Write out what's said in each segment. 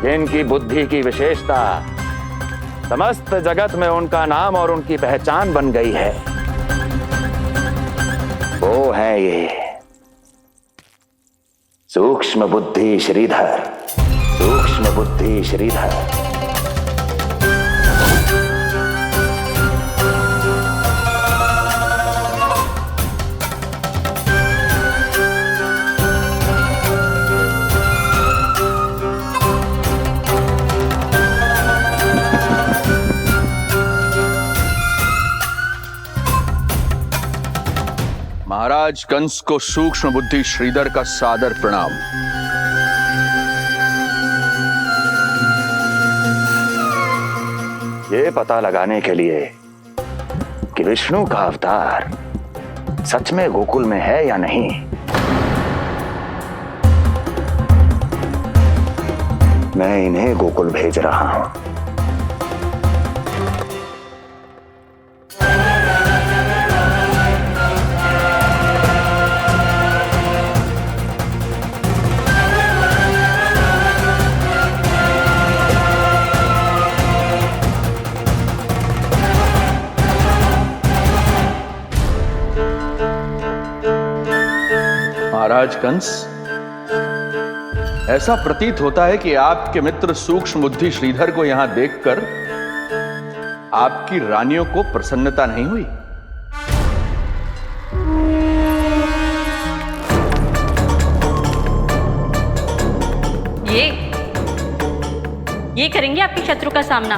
इनकी बुद्धि की विशेषता समस्त जगत में उनका नाम और उनकी पहचान बन गई है। वो है ये सूक्ष्म बुद्धि श्रीधर, सूक्ष्म बुद्धि श्रीधर। महाराज कंस को सूक्ष्म बुद्धि श्रीधर का सादर प्रणाम। ये पता लगाने के लिए कि विष्णु का अवतार सच में गोकुल में है या नहीं, मैं इन्हें गोकुल भेज रहा हूं। महाराज कंस, ऐसा प्रतीत होता है कि आपके मित्र सूक्ष्म बुद्धि श्रीधर को यहां देखकर आपकी रानियों को प्रसन्नता नहीं हुई। ये करेंगे आपके शत्रु का सामना।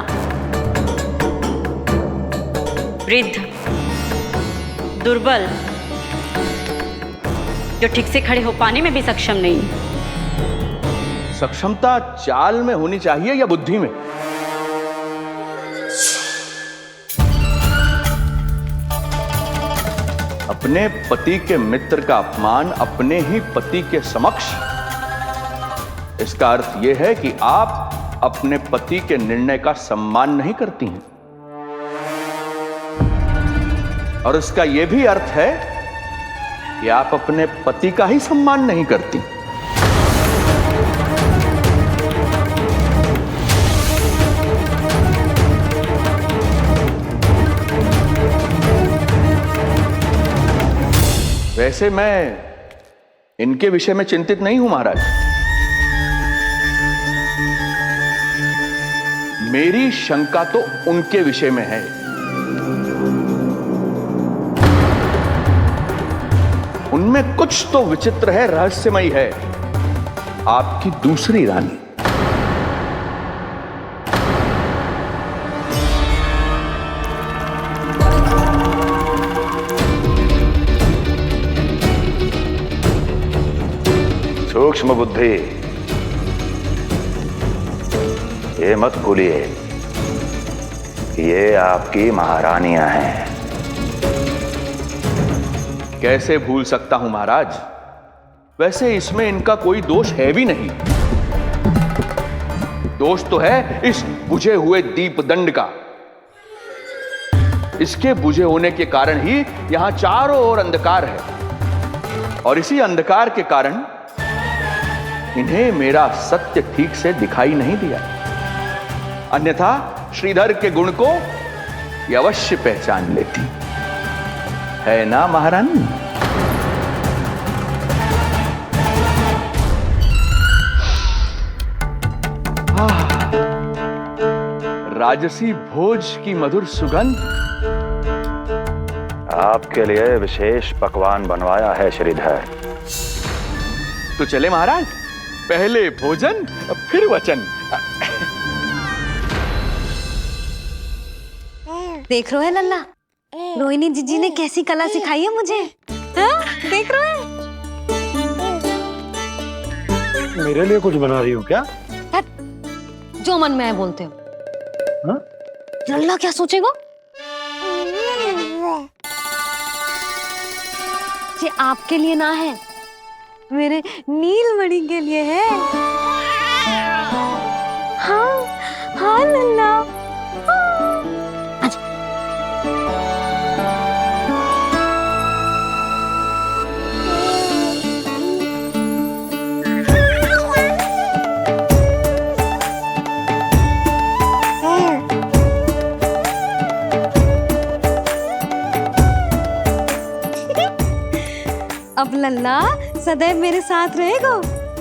वृद्ध, दुर्बल, जो ठीक से खड़े हो पाने में भी सक्षम नहीं। सक्षमता चाल में होनी चाहिए या बुद्धि में? अपने पति के मित्र का अपमान अपने ही पति के समक्ष, इसका अर्थ यह है कि आप अपने पति के निर्णय का सम्मान नहीं करती हैं। और इसका यह भी अर्थ है कि आप अपने पति का ही सम्मान नहीं करती। वैसे मैं इनके विषय में चिंतित नहीं हूं महाराज। मेरी शंका तो उनके विषय में है। उनमें कुछ तो विचित्र है, रहस्यमयी है। आपकी दूसरी रानी। सूक्ष्म बुद्धि, ये मत भूलिए कि ये आपकी महारानियां हैं। कैसे भूल सकता हूं महाराज? वैसे इसमें इनका कोई दोष है भी नहीं। दोष तो है इस बुझे हुए दीपदंड का। इसके बुझे होने के कारण ही यहां चारों ओर अंधकार है, और इसी अंधकार के कारण इन्हें मेरा सत्य ठीक से दिखाई नहीं दिया। अन्यथा श्रीधर के गुण को ये अवश्य पहचान लेती, है ना महारानी? राजसी भोज की मधुर सुगंध। आपके लिए विशेष पकवान बनवाया है श्रीधर। तो चले महाराज, पहले भोजन फिर वचन। देख रहे हो लल्ला, रोहिणी जीजी ने कैसी कला सिखाई है मुझे। हाँ? देख रहे हो? मेरे लिए कुछ बना रही हो क्या? जो मन में आए बोलते हो। हाँ? लल्ला क्या सोचेगा? ये आपके लिए ना है, मेरे नीलमणि के लिए है। हाँ हाँ लल्ला। अब लल्ला सदैव मेरे साथ रहेगा।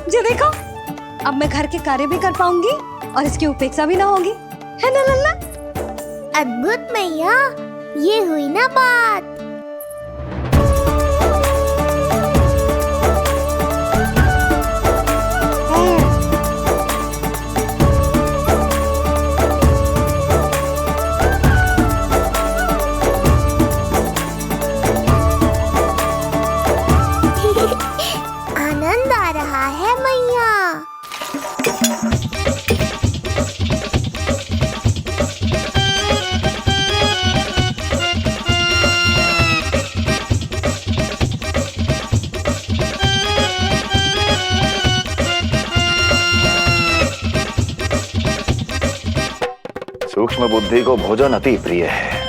जो देखो, अब मैं घर के कार्य भी कर पाऊंगी और इसकी उपेक्षा भी ना होगी, है ना लल्ला? अद्भुत मैया, ये हुई ना बात। आनंद आ रहा है मैया। सूक्ष्म बुद्धि को भोजन अति प्रिय है।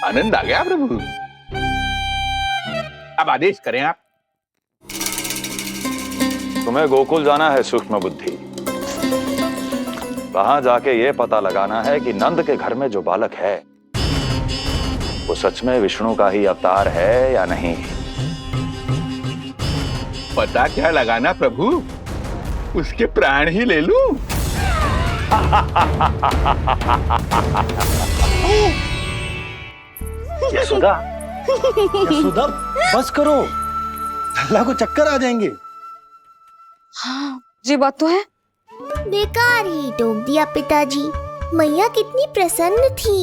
आनंद आ गया प्रभु। अब आदेश करें आप। तुम्हें गोकुल जाना है सूक्ष्म बुद्धि। वहां जाके ये पता लगाना है कि नंद के घर में जो बालक है वो सच में विष्णु का ही अवतार है या नहीं। पता क्या लगाना प्रभु, उसके प्राण ही ले लूं। यशोदा, यशोदा बस करो, लल्ला को चक्कर आ जाएंगे। हाँ, ये बात तो है। बेकार ही टोक दिया पिताजी। मैया कितनी प्रसन्न थी।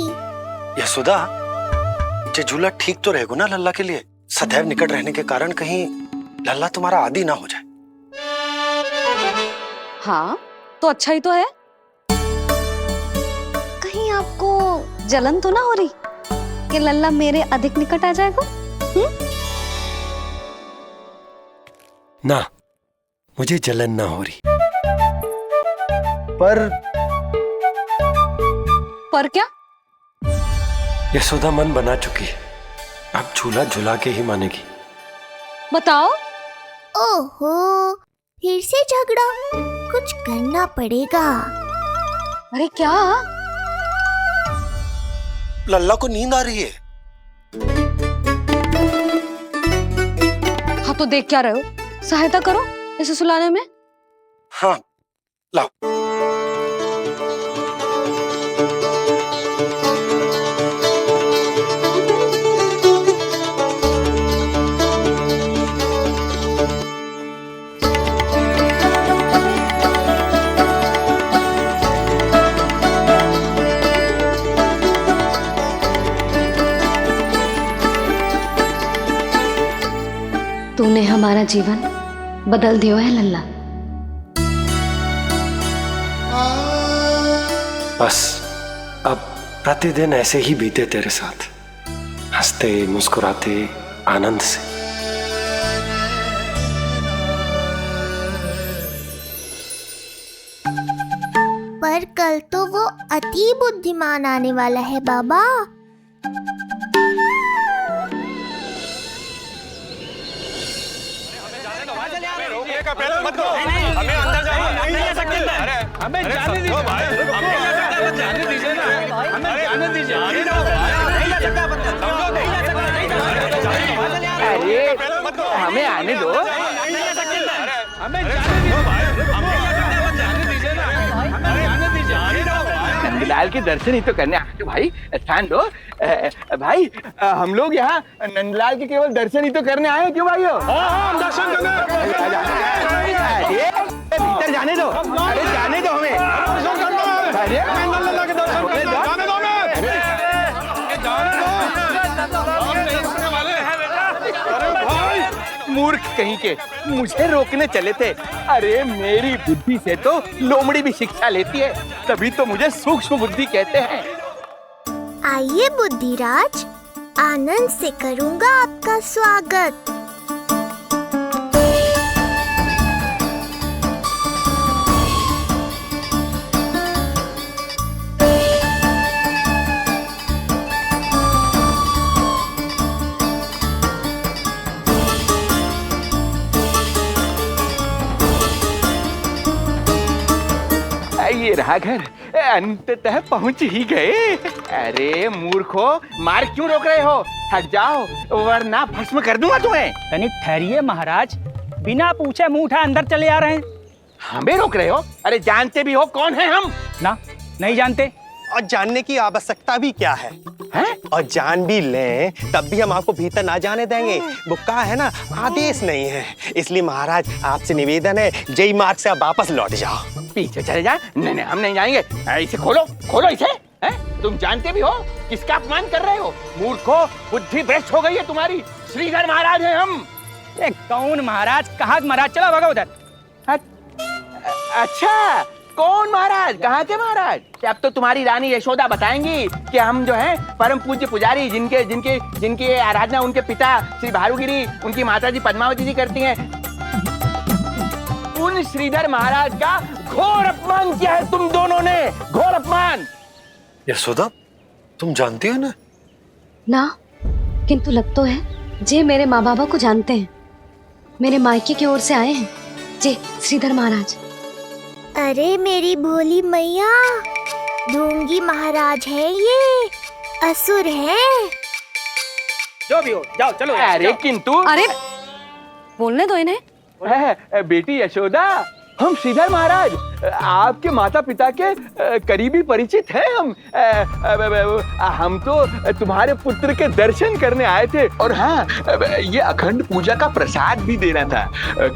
यशोदा, ये झूला ठीक तो रहेगा ना लल्ला के लिए? सदैव निकट रहने के कारण कहीं लल्ला तुम्हारा आदी ना हो जाए। हाँ, तो अच्छा ही तो है। कहीं आपको जलन तो ना हो रही कि लल्ला मेरे अधिक निकट आ जाएगा? ना, मुझे जलन ना हो रही। पर क्या? यशोदा मन बना चुकी है, अब झूला झूला के ही मानेगी। बताओ। ओहो, फिर से झगड़ा। कुछ करना पड़ेगा। अरे क्या? लल्ला को नींद आ रही है। हाँ, तो देख क्या रहे हो? सहायता करो इसे सुलाने में। हाँ, लाओ। तूने हमारा जीवन बदल दियो है लल्ला। बस अब प्रतिदिन ऐसे ही बीते तेरे साथ, हंसते मुस्कुराते आनंद से। पर कल तो वो अति बुद्धिमान आने वाला है बाबा। हमें अंदर जाने नहीं जा सकते। अरे हमें जाने दीजिए भाई, हमें जाने दीजिए ना, हमें जाने दीजिए। नहीं जा सकता बंदा, समझो, नहीं जा सकता, नहीं जा सकता। अरे हमें आने दो, हमें जाने दीजिए भाई, हमें जाने दीजिए ना, हमें जाने दीजिए। नंदलाल के दर्शन ही तो करने आए थे भाई, स्थान दो। भाई हम लोग यहाँ नंदलाल के केवल दर्शन ही तो करने आए, क्यों भाई? हम दर्शन करने। भीतर जाने दो, अरे जाने दो हमें। अरे नंदलाल के दर्शन करने जाने दो हमें। अरे भाई मूर्ख कहीं के, मुझे रोकने चले थे। अरे मेरी बुद्धि से तो लोमड़ी भी शिक्षा लेती है, तभी तो मुझे सूक्ष्म बुद्धि कहते हैं। आइए बुद्धिराज, आनंद से करूंगा आपका स्वागत। ये रहा घर, अंततः पहुंच ही गए। अरे मूर्खो, मार्ग क्यों रोक रहे हो? हट जाओ वरना भस्म कर दूंगा तुम्हें। तनिक ठहरिए महाराज, बिना पूछे मुंह उठा अंदर चले आ रहे हैं। हमें रोक रहे हो? अरे जानते भी हो कौन है हम? ना, नहीं जानते। और जानने की आवश्यकता भी क्या है? हैं? और जान भी लें तब भी हम आपको भीतर ना जाने देंगे। वो क्या है ना, आदेश नहीं है। इसलिए महाराज आपसे निवेदन है, जय मार्ग से आप वापस लौट जाओ। पीछे चले जा। नहीं नहीं, हम नहीं जाएंगे। इसे खोलो, खोलो इसे। हैं? तुम जानते भी हो किसका अपमान कर रहे हो? मूर्खो, बुद्धि भ्रष्ट हो गई है तुम्हारी। श्रीधर महाराज हैं हम। ये कौन महाराज? कहाँ महाराज? चला भागा उधर। अच्छा, कौन महाराज? कहाँ के महाराज? अब तो तुम्हारी रानी यशोदा बताएंगी कि हम जो हैं परम पूज्य पुजारी, जिनकी आराधना उनके पिता श्री भारुगिरी, उनकी माताजी पद्मावती जी करती हैं। उन श्रीधर महाराज का घोर अपमान किया है तुम दोनों ने, घोर अपमान। यशोदा, तुम जानती हो ना? ना, किंतु लग तो है जे मेरे माँ बाबा को जानते हैं। मेरे मायके की ओर से आए हैं जे श्रीधर महाराज। अरे मेरी भोली मैया, ढोंगी महाराज है ये, असुर है। जो भी हो, जाओ चलो। अरे किंतु अरे बोलने दो इन्हें। बेटी यशोदा, हम श्रीधर महाराज आपके माता पिता के करीबी परिचित हैं। हम तो तुम्हारे पुत्र के दर्शन करने आए थे। और हाँ, ये अखंड पूजा का प्रसाद भी देना था।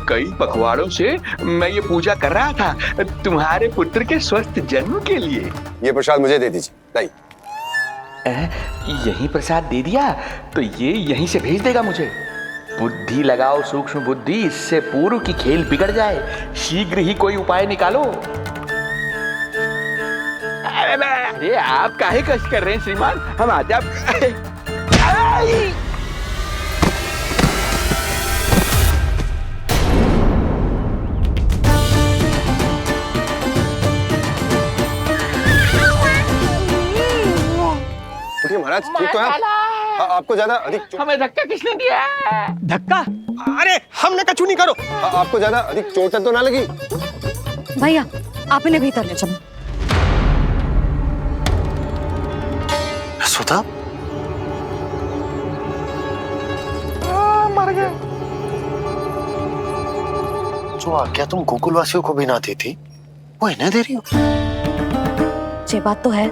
कई पखवाड़ों से मैं ये पूजा कर रहा था तुम्हारे पुत्र के स्वस्थ जन्म के लिए। ये प्रसाद मुझे दे दीजिए। लाई। यही प्रसाद दे दिया तो ये यहीं से भेज देगा मुझे। बुद्धि लगाओ सूक्ष्म बुद्धि, इससे पूर्व की खेल बिगड़ जाए। शीघ्र ही कोई उपाय निकालो। अरे आप काहे कष्ट कर रहे हैं श्रीमान? हम आते आप। महाराज ठीक तो है? आपको ज्यादा अधिक हमें धक्का किसने दिया? धक्का? अरे हमने कछु नहीं करो। आपको ज्यादा अधिक चोट तो ना लगी? भैया आप इन्हें भीतर ले चलो। यशोदा, मर गए। जो आज्ञा तुम गोकुलवासियों को भी ना दी थी, वो इन्हें दे रही हो? ये बात तो है,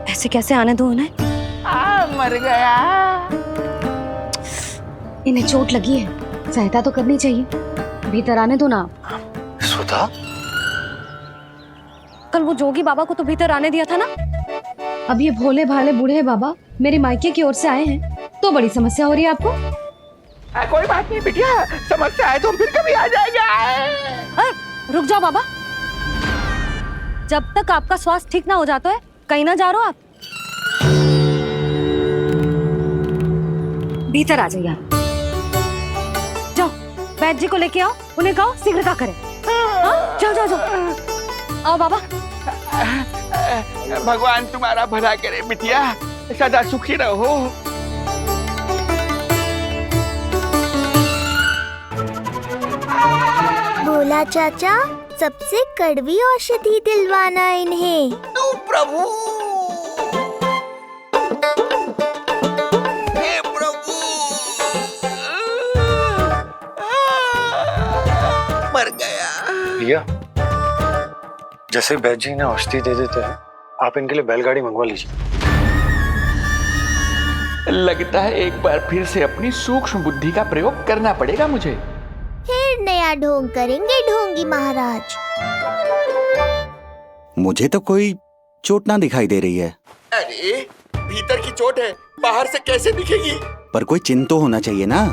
ऐसे कैसे आने दो उन्हें? मर गया। इन्हें चोट लगी है, सहायता तो करनी चाहिए। भीतर आने दो ना। यशोदा, कल वो जोगी बाबा को तो भीतर आने दिया था ना। अब ये भोले भाले बूढ़े बाबा मेरे मायके की ओर से आए हैं तो बड़ी समस्या हो रही है आपको। कोई बात नहीं बिटिया, समस्या है तो फिर कभी आ जाएगा। रुक जाओ बाबा, जब तक आपका स्वास्थ्य ठीक ना हो जाता है कहीं ना जा रहे हो आप। भीतर आ जाइए आप। जाओ वैद्य जी को लेके आओ, उन्हें कहो शीघ्रता करें। हाँ? जाओ जाओ जाओ। आओ बाबा। भगवान तुम्हारा भला करे बिटिया, सदा सुखी रहो। बोला चाचा, सबसे कड़वी औषधि दिलवाना इन्हें। तू प्रभु, हे प्रभु, मर गया। भैया, जैसे वैद्य जी ने औषधि दे देते हैं, आप इनके लिए बैलगाड़ी मंगवा लीजिए। लगता है एक बार फिर से अपनी सूक्ष्म बुद्धि का प्रयोग करना पड़ेगा मुझे। फिर नया ढोंग करेंगे ढोंगी महाराज। मुझे तो कोई चोट ना दिखाई दे रही है। अरे भीतर की चोट है, बाहर से कैसे दिखेगी? पर कोई चिन्ह तो होना चाहिए ना।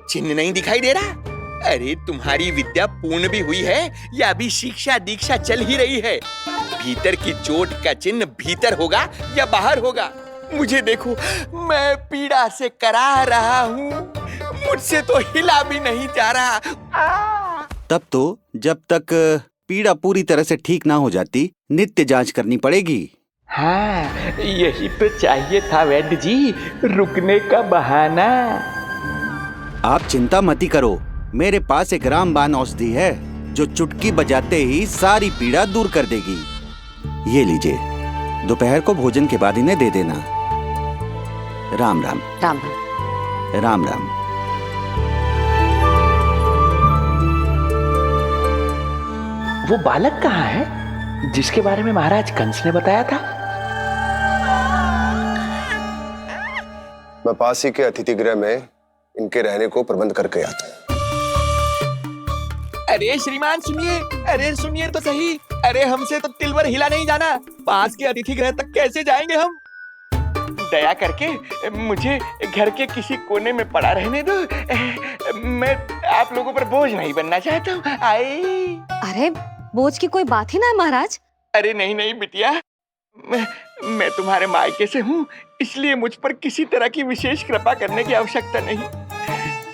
चिन्ह नहीं दिखाई दे रहा? अरे तुम्हारी विद्या पूर्ण भी हुई है या अभी शिक्षा दीक्षा चल ही रही है? भीतर की चोट का चिन्ह भीतर होगा या बाहर होगा? मुझे देखो, मैं पीड़ा से करा रहा हूँ, मुझसे तो हिला भी नहीं जा रहा। तब तो जब तक पीड़ा पूरी तरह से ठीक ना हो जाती नित्य जांच करनी पड़ेगी। हाँ, यही तो चाहिए था वैद्य जी, रुकने का बहाना। आप चिंता मती करो, मेरे पास एक रामबाण औषधि है जो चुटकी बजाते ही सारी पीड़ा दूर कर देगी। ये लीजिए, दोपहर को भोजन के बाद इन्हें दे देना। राम राम। राम राम राम। वो बालक कहाँ है जिसके बारे में महाराज कंस ने बताया था? मैं पास ही के अतिथि गृह में इनके रहने को प्रबंध करके आता हूँ। अरे श्रीमान सुनिए, अरे सुनिए तो सही, अरे हमसे तो तिलवर हिला नहीं जाना, पास के अतिथि गृह तक कैसे जाएंगे हम? दया करके मुझे घर के किसी कोने में पड़ा रहने दो, मैं आप लोगों पर बोझ नहीं बनना चाहता हूँ। आई। अरे बोझ की कोई बात ही ना है महाराज। अरे नहीं नहीं बिटिया, मैं तुम्हारे मायके से हूँ, इसलिए मुझ पर किसी तरह की विशेष कृपा करने की आवश्यकता नहीं।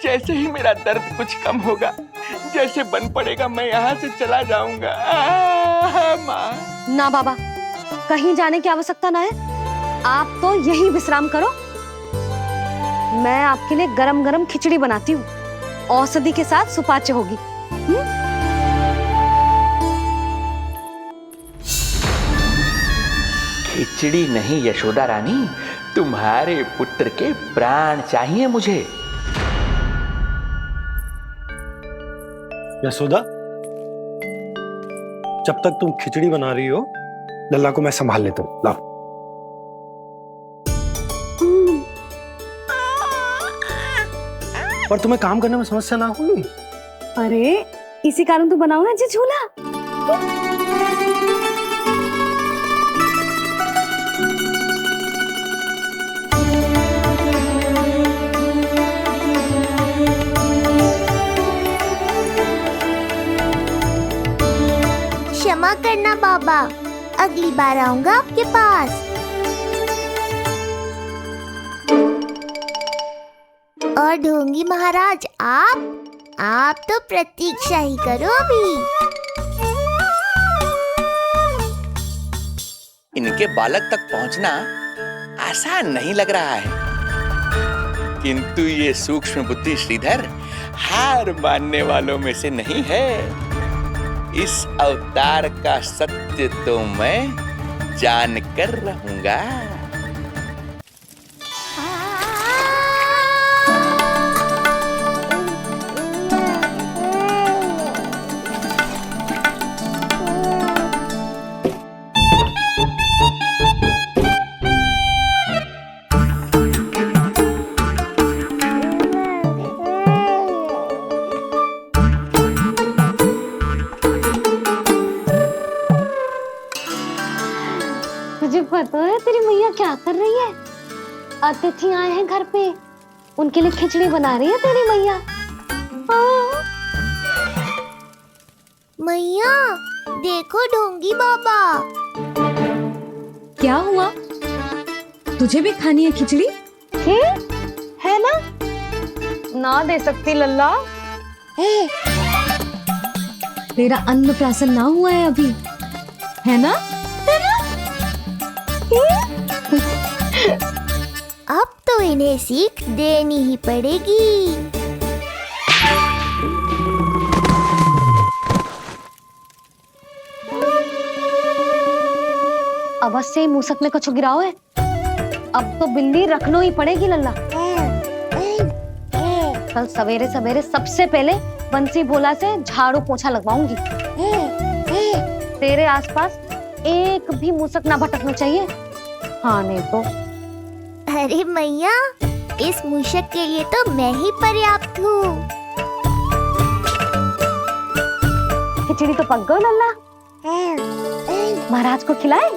जैसे ही मेरा दर्द कुछ कम होगा, जैसे बन पड़ेगा, मैं यहाँ से चला जाऊंगा। माँ। ना बाबा, कहीं जाने की आवश्यकता ना है, आप तो यही विश्राम करो। मैं आपके लिए गरम गरम खिचड़ी बनाती हूँ, औषधि के साथ सुपाच्य होगी। खिचड़ी नहीं यशोदा रानी, तुम्हारे पुत्र के प्राण चाहिए मुझे। यशोदा, जब तक तुम खिचड़ी बना रही हो, लल्ला को मैं संभाल लेता हूँ। लाओ। पर तुम्हें काम करने में समस्या ना होगी? अरे इसी कारण तो बनाऊंगा जी झूला। क्षमा करना बाबा, अगली बार आऊंगा आपके पास। और ढोंगी महाराज, आप तो प्रतीक्षा ही करो अभी। इनके बालक तक पहुंचना आसान नहीं लग रहा है, किंतु ये सूक्ष्म बुद्धि श्रीधर हार मानने वालों में से नहीं है। इस अवतार का सत्य तो मैं जान कर रहूंगा। तुझे पता है तेरी मैया क्या कर रही है? अतिथि आए हैं घर पे, उनके लिए खिचड़ी बना रही है तेरी मैया। मैया देखो ढोंगी बाबा। क्या हुआ? तुझे भी खानी है खिचड़ी? है ना? ना दे सकती लल्ला। तेरा अन्नप्राशन ना हुआ है अभी, है ना? अब तो इन्हें सीख देनी ही पड़ेगी। अवश्य ही मूसक में कछु गिराओ है। अब तो बिल्ली रखना ही पड़ेगी लल्ला। कल सवेरे सवेरे सबसे पहले बंसी भोला से झाड़ू पोछा लगवाऊंगी। तेरे आसपास एक भी मूसक ना भटकना चाहिए। हाँ नहीं तो। अरे मैया, इस मूषक के लिए तो मैं ही पर्याप्त हूँ। खिचड़ी तो पक गई लल्ला, महाराज को खिलाए?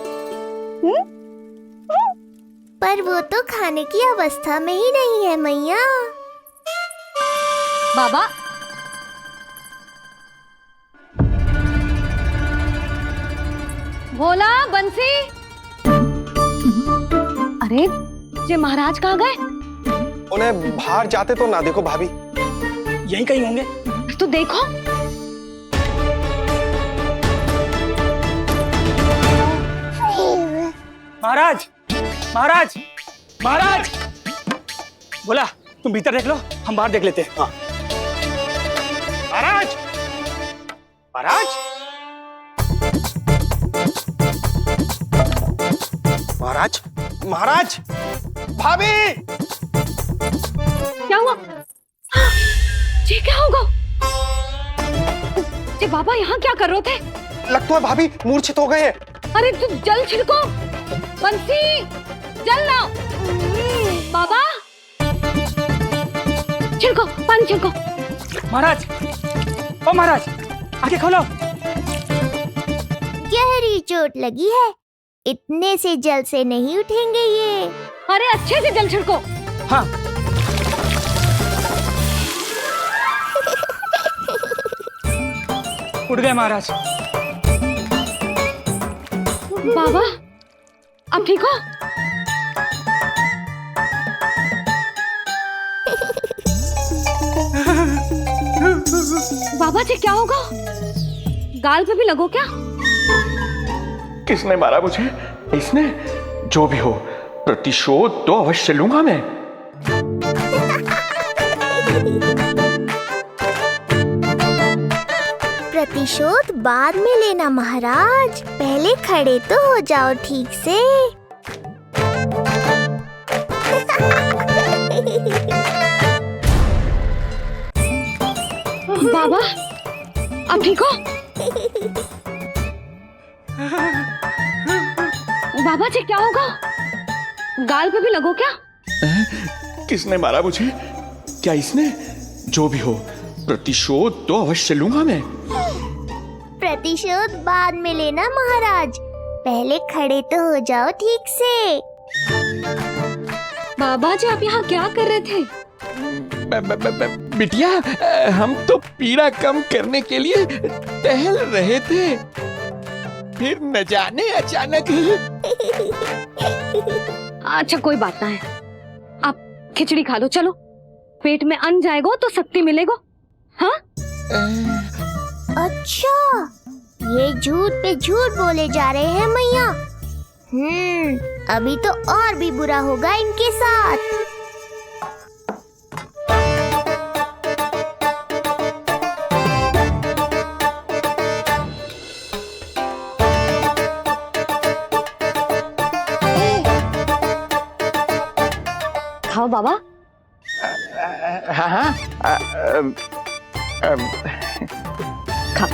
पर वो तो खाने की अवस्था में ही नहीं है मैया। बाबा, भोला, बंसी। अरे ये महाराज कहाँ गए? उन्हें बाहर जाते तो ना देखो भाभी। यहीं कहीं होंगे। तो देखो। महाराज, महाराज, महाराज। बोला तुम भीतर देख लो, हम बाहर देख लेते हैं। हाँ। महाराज, महाराज, महाराज, महाराज, भाभी। क्या हुआ? ये क्या होगा? ये बाबा यहाँ क्या कर रहे थे? लगता है भाभी मूर्छित हो गए हैं। अरे तू जल छिड़को, बंसी, जल लाओ। बाबा, छिड़को, पानी छिड़को। महाराज, ओ महाराज, आंखें खोलो। गहरी चोट लगी है, इतने से जल से नहीं उठेंगे ये। अरे अच्छे से जल छिड़को। हाँ। उठ गए महाराज। बाबा, अब ठीक हो? बाबा जी क्या होगा? गाल पे भी लगो क्या? किसने मारा मुझे? इसने? जो भी हो, प्रतिशोध तो अवश्य लूंगा मैं। प्रतिशोध बाद में लेना महाराज, पहले खड़े तो हो जाओ ठीक से। बाबा, अब ठीक हो? बाबा जी क्या होगा? गाल पे भी लगो क्या? किसने मारा मुझे? क्या इसने? जो भी हो, प्रतिशोध तो अवश्य लूंगा मैं। प्रतिशोध बाद में लेना महाराज, पहले खड़े तो हो जाओ ठीक से। बाबा जी आप यहाँ क्या कर रहे थे? बिटिया, हम तो पीड़ा कम करने के लिए टहल रहे थे, फिर न जाने अचानक। अच्छा कोई बात ना है, आप खिचड़ी खा लो, चलो पेट में अन्न जाएगा तो शक्ति मिलेगा। हाँ? अच्छा, ये झूठ पे झूठ बोले जा रहे हैं मैया। अभी तो और भी बुरा होगा इनके साथ। खाओ बाबा। हाँ हाँ। खा।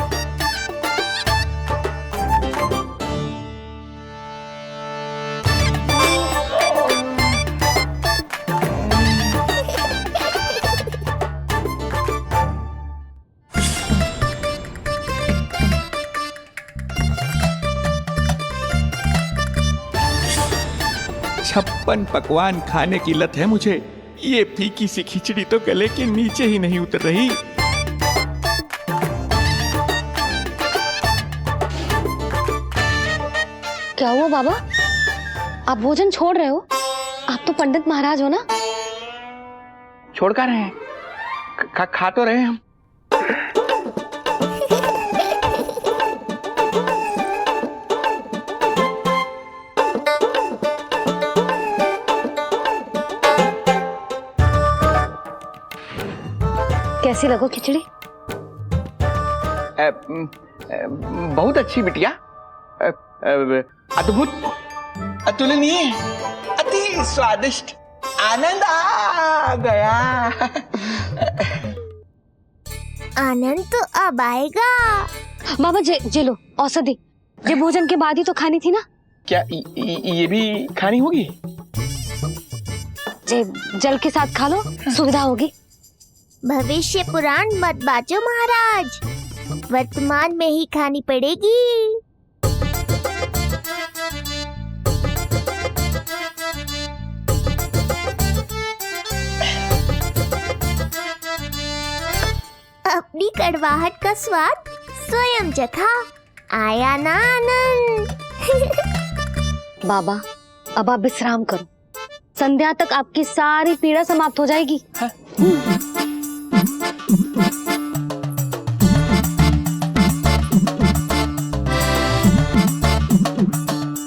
छप्पन पकवान खाने की लत है मुझे। ये फीकी सी खिचड़ी तो गले के नीचे ही नहीं उतर रही। क्या हुआ बाबा? आप भोजन छोड़ रहे हो? आप तो पंडित महाराज हो ना? छोड़ कर रहे हैं? खा तो रहे हैं हम। कैसी लगो खिचड़ी? बहुत अच्छी बिटिया, अद्भुत, अतुलनीय, अति स्वादिष्ट, आनंद आ गया। आनंद तो अब आएगा। बाबा जे लो औषधि, ये भोजन के बाद ही तो खानी थी ना? क्या ये भी खानी होगी? जे जल के साथ खा लो, सुविधा होगी। भविष्य पुराण मत बाचो महाराज, वर्तमान में ही खानी पड़ेगी। अपनी कड़वाहट का स्वाद स्वयं चखा, आया ना आनंद। बाबा अब आप विश्राम करो, संध्या तक आपकी सारी पीड़ा समाप्त हो जाएगी।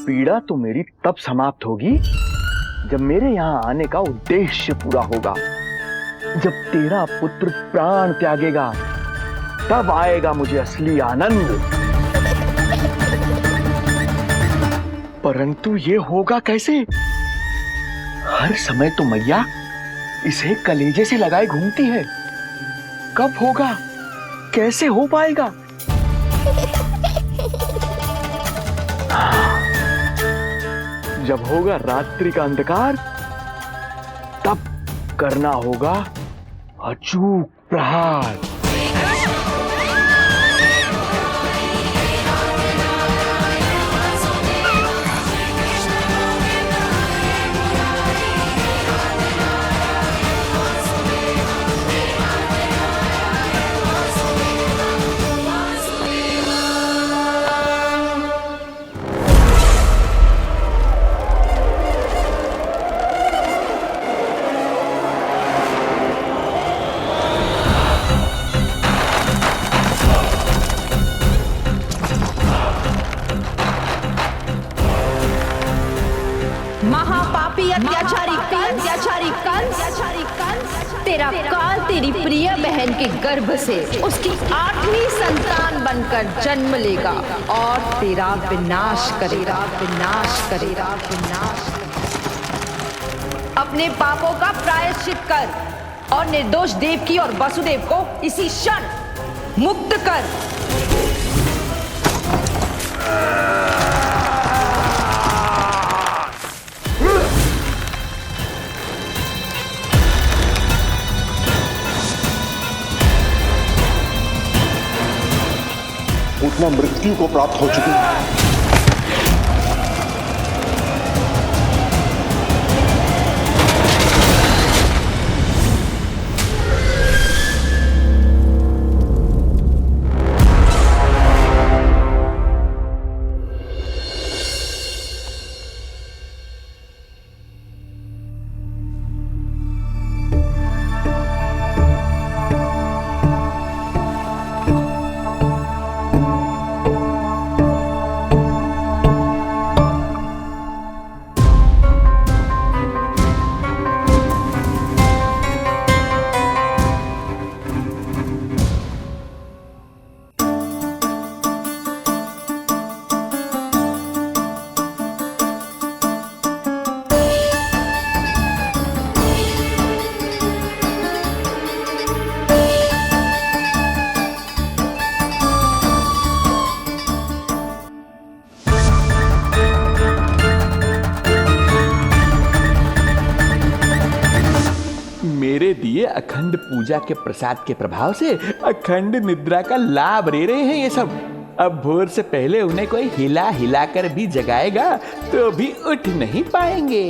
पीड़ा तो मेरी तब समाप्त होगी जब मेरे यहाँ आने का उद्देश्य पूरा होगा। जब तेरा पुत्र प्राण त्यागेगा, तब आएगा मुझे असली आनंद। पर परंतु ये होगा कैसे? हर समय तो मैया इसे कलेजे से लगाए घूमती है। कब होगा? कैसे हो पाएगा? जब होगा रात्रि का अंधकार, तब करना होगा अचूक प्रहार। महापापी अत्याचारी कंस, तेरा काल तेरी प्रिय बहन के गर्भ से उसकी 8वीं संतान बनकर जन्म लेगा और तेरा विनाश करेगा। अपने पापों का प्रायश्चित कर और निर्दोष देवकी और वसुदेव को इसी क्षण मुक्त कर। उतना मृत्यु को प्राप्त हो चुकी है। मेरे दिए अखंड पूजा के प्रसाद के प्रभाव से अखंड निद्रा का लाभ ले रहे हैं ये सब। अब भोर से पहले उन्हें कोई हिला कर भी जगाएगा तो भी उठ नहीं पाएंगे।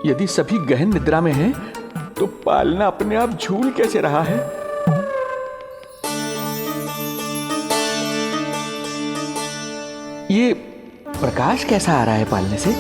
यदि सभी गहन निद्रा में हैं, तो पालना अपने आप झूल कैसे रहा है? ये प्रकाश कैसा आ रहा है पालने से?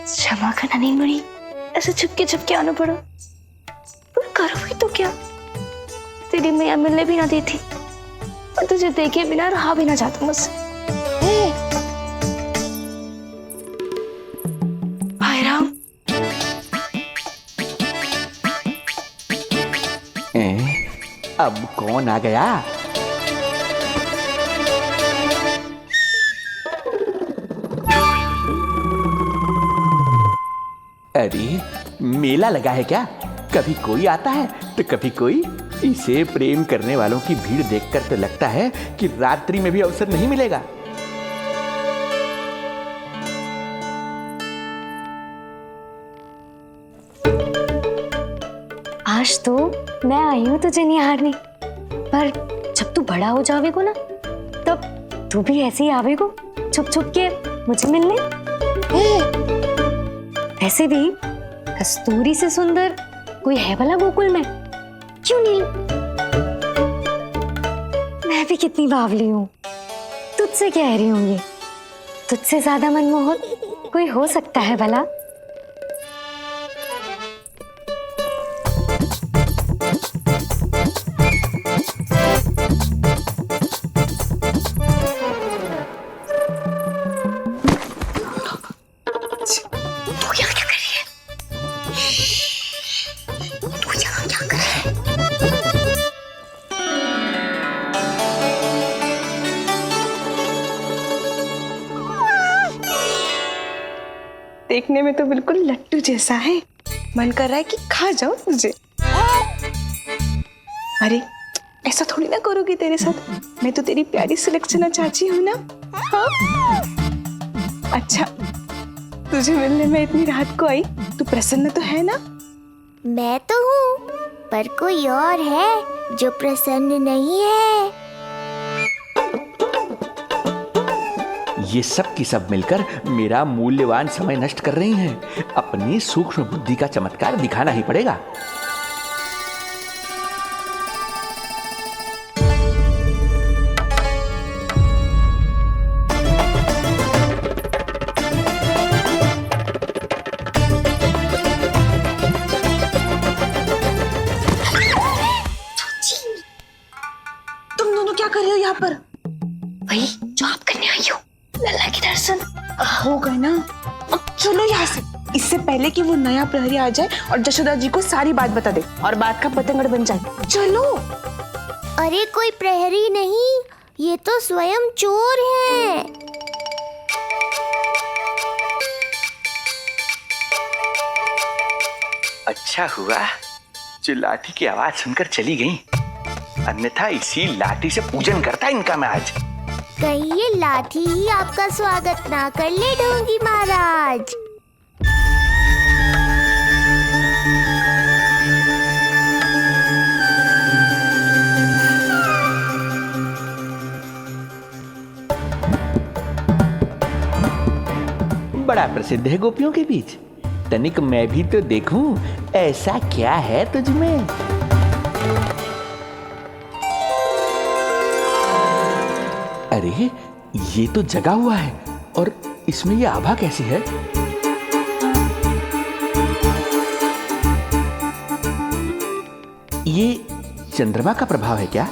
क्षमा करना नहीं मुड़ी, ऐसे छुपके आना पड़ा। पर करो भी तो क्या? तेरी मैया मिलने भी ना दी थी और तुझे देखे बिना रहा भी ना जाता मुझसे। भाई राम, अब कौन आ गया? अरे मेला लगा है क्या? कभी कोई आता है तो कभी कोई। इसे प्रेम करने वालों की भीड़ देखकर तो लगता है कि रात्रि में भी अवसर नहीं मिलेगा। आज तो मैं आई हूँ तुझे निहारने, पर जब तू बड़ा हो जावेगो ना तब तू भी ऐसे ही आवेगो छुप छुप के मुझे मिलने। वैसे भी कस्तूरी से सुंदर कोई है भला गोकुल में? क्यों नहीं? मैं भी कितनी बावली हूँ, तुझसे कह रही हूँ ये। तुझसे ज्यादा मनमोहक कोई हो सकता है भला? देखने में तो बिल्कुल लट्टू जैसा है, मन कर रहा है कि खा जाऊं तुझे। अरे ऐसा थोड़ी ना करोगी तेरे साथ, मैं तो तेरी प्यारी सुलक्षणा चाची हूँ ना। हाँ? अच्छा, तुझे मिलने में इतनी रात को आई, तू प्रसन्न तो है ना? मैं तो हूँ, पर कोई और है जो प्रसन्न नहीं है। ये सब की सब मिलकर मेरा मूल्यवान समय नष्ट कर रही हैं। अपनी सूक्ष्म बुद्धि का चमत्कार दिखाना ही पड़ेगा। तुम दोनों क्या कर रहे हो यहाँ पर? भाई जो आप करने आई हो, लल्ला के दर्शन हो गए ना, अब चलो यहाँ से, इससे पहले कि वो नया प्रहरी आ जाए और जशोदा जी को सारी बात बता दे और बात का पतंगड़ बन जाए। चलो। अरे कोई प्रहरी नहीं, ये तो स्वयं चोर है। अच्छा हुआ जो लाठी की आवाज सुनकर चली गई, अन्यथा इसी लाठी से पूजन करता इनका मैं आज। कहीं ये लाठी ही आपका स्वागत ना कर ले ढोंगी महाराज। बड़ा प्रसिद्ध है गोपियों के बीच, तनिक मैं भी तो देखूं ऐसा क्या है तुझमें। अरे ये तो जगा हुआ है, और इसमें ये आभा कैसी है? ये चंद्रमा का प्रभाव है क्या?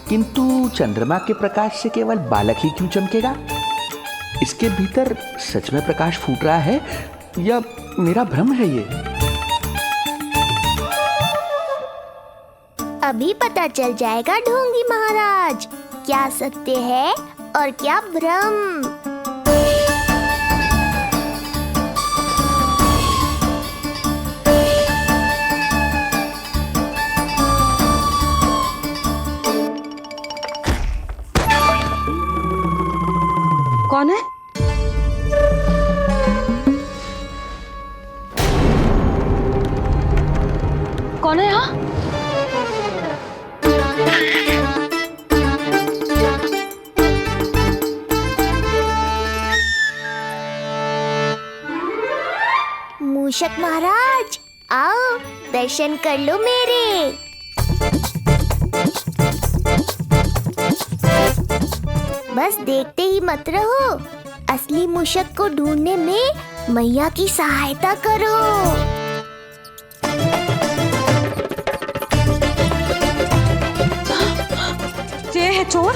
किंतु चंद्रमा के प्रकाश से केवल बालक ही क्यों चमकेगा? इसके भीतर सच में प्रकाश फूट रहा है या मेरा भ्रम है ये? अभी पता चल जाएगा ढोंगी महाराज, क्या सत्य है और क्या भ्रम। कौन है? कौन है यहाँ? मूषक महाराज आओ, दर्शन कर लो मेरे। बस देखते ही मत रहो, असली मूषक को ढूंढने में मैया की सहायता करो। ये है चोर।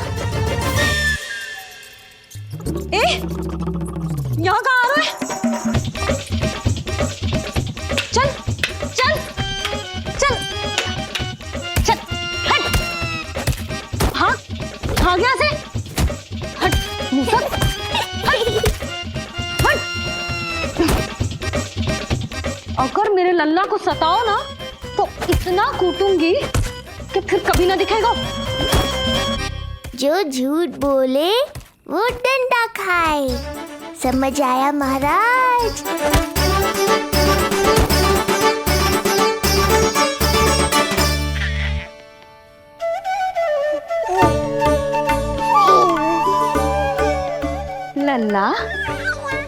यहाँ कहाँ आ रहा है? चल चल चल चल, हट। हाँ भाग यहाँ से, हट मूसक, हट हट। अगर मेरे लल्ला को सताओ ना तो इतना कूटूंगी कि फिर कभी ना दिखेगा। जो झूठ बोले वो डंडा खाए, समझ आया महाराज? लल्ला,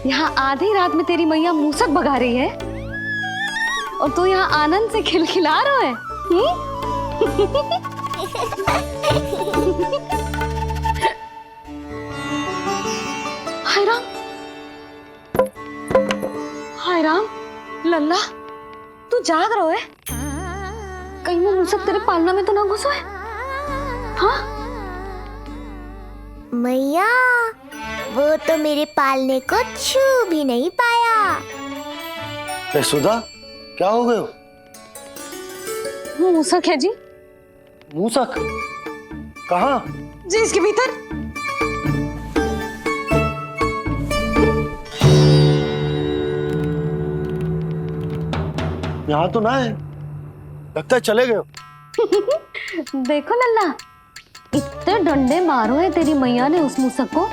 यहाँ आधी रात में तेरी मैया मूसक भगा रही है और तू यहाँ आनंद से खिलखिला रहा है। हाय राम, हाय राम, लल्ला तू जाग रहा है? कहीं वो मूसक तेरे पालना में तो ना घुसो है? हाँ मैया, वो तो मेरे पालने को छू भी नहीं पाया। सुधा, क्या हो गए? वो मूसक है जी। मूसक? कहाँ? जी इसके भीतर। यहाँ तो ना है, लगता है चले गए। देखो लल्ला, इतने डंडे मारो है तेरी मैया ने उस मूसक को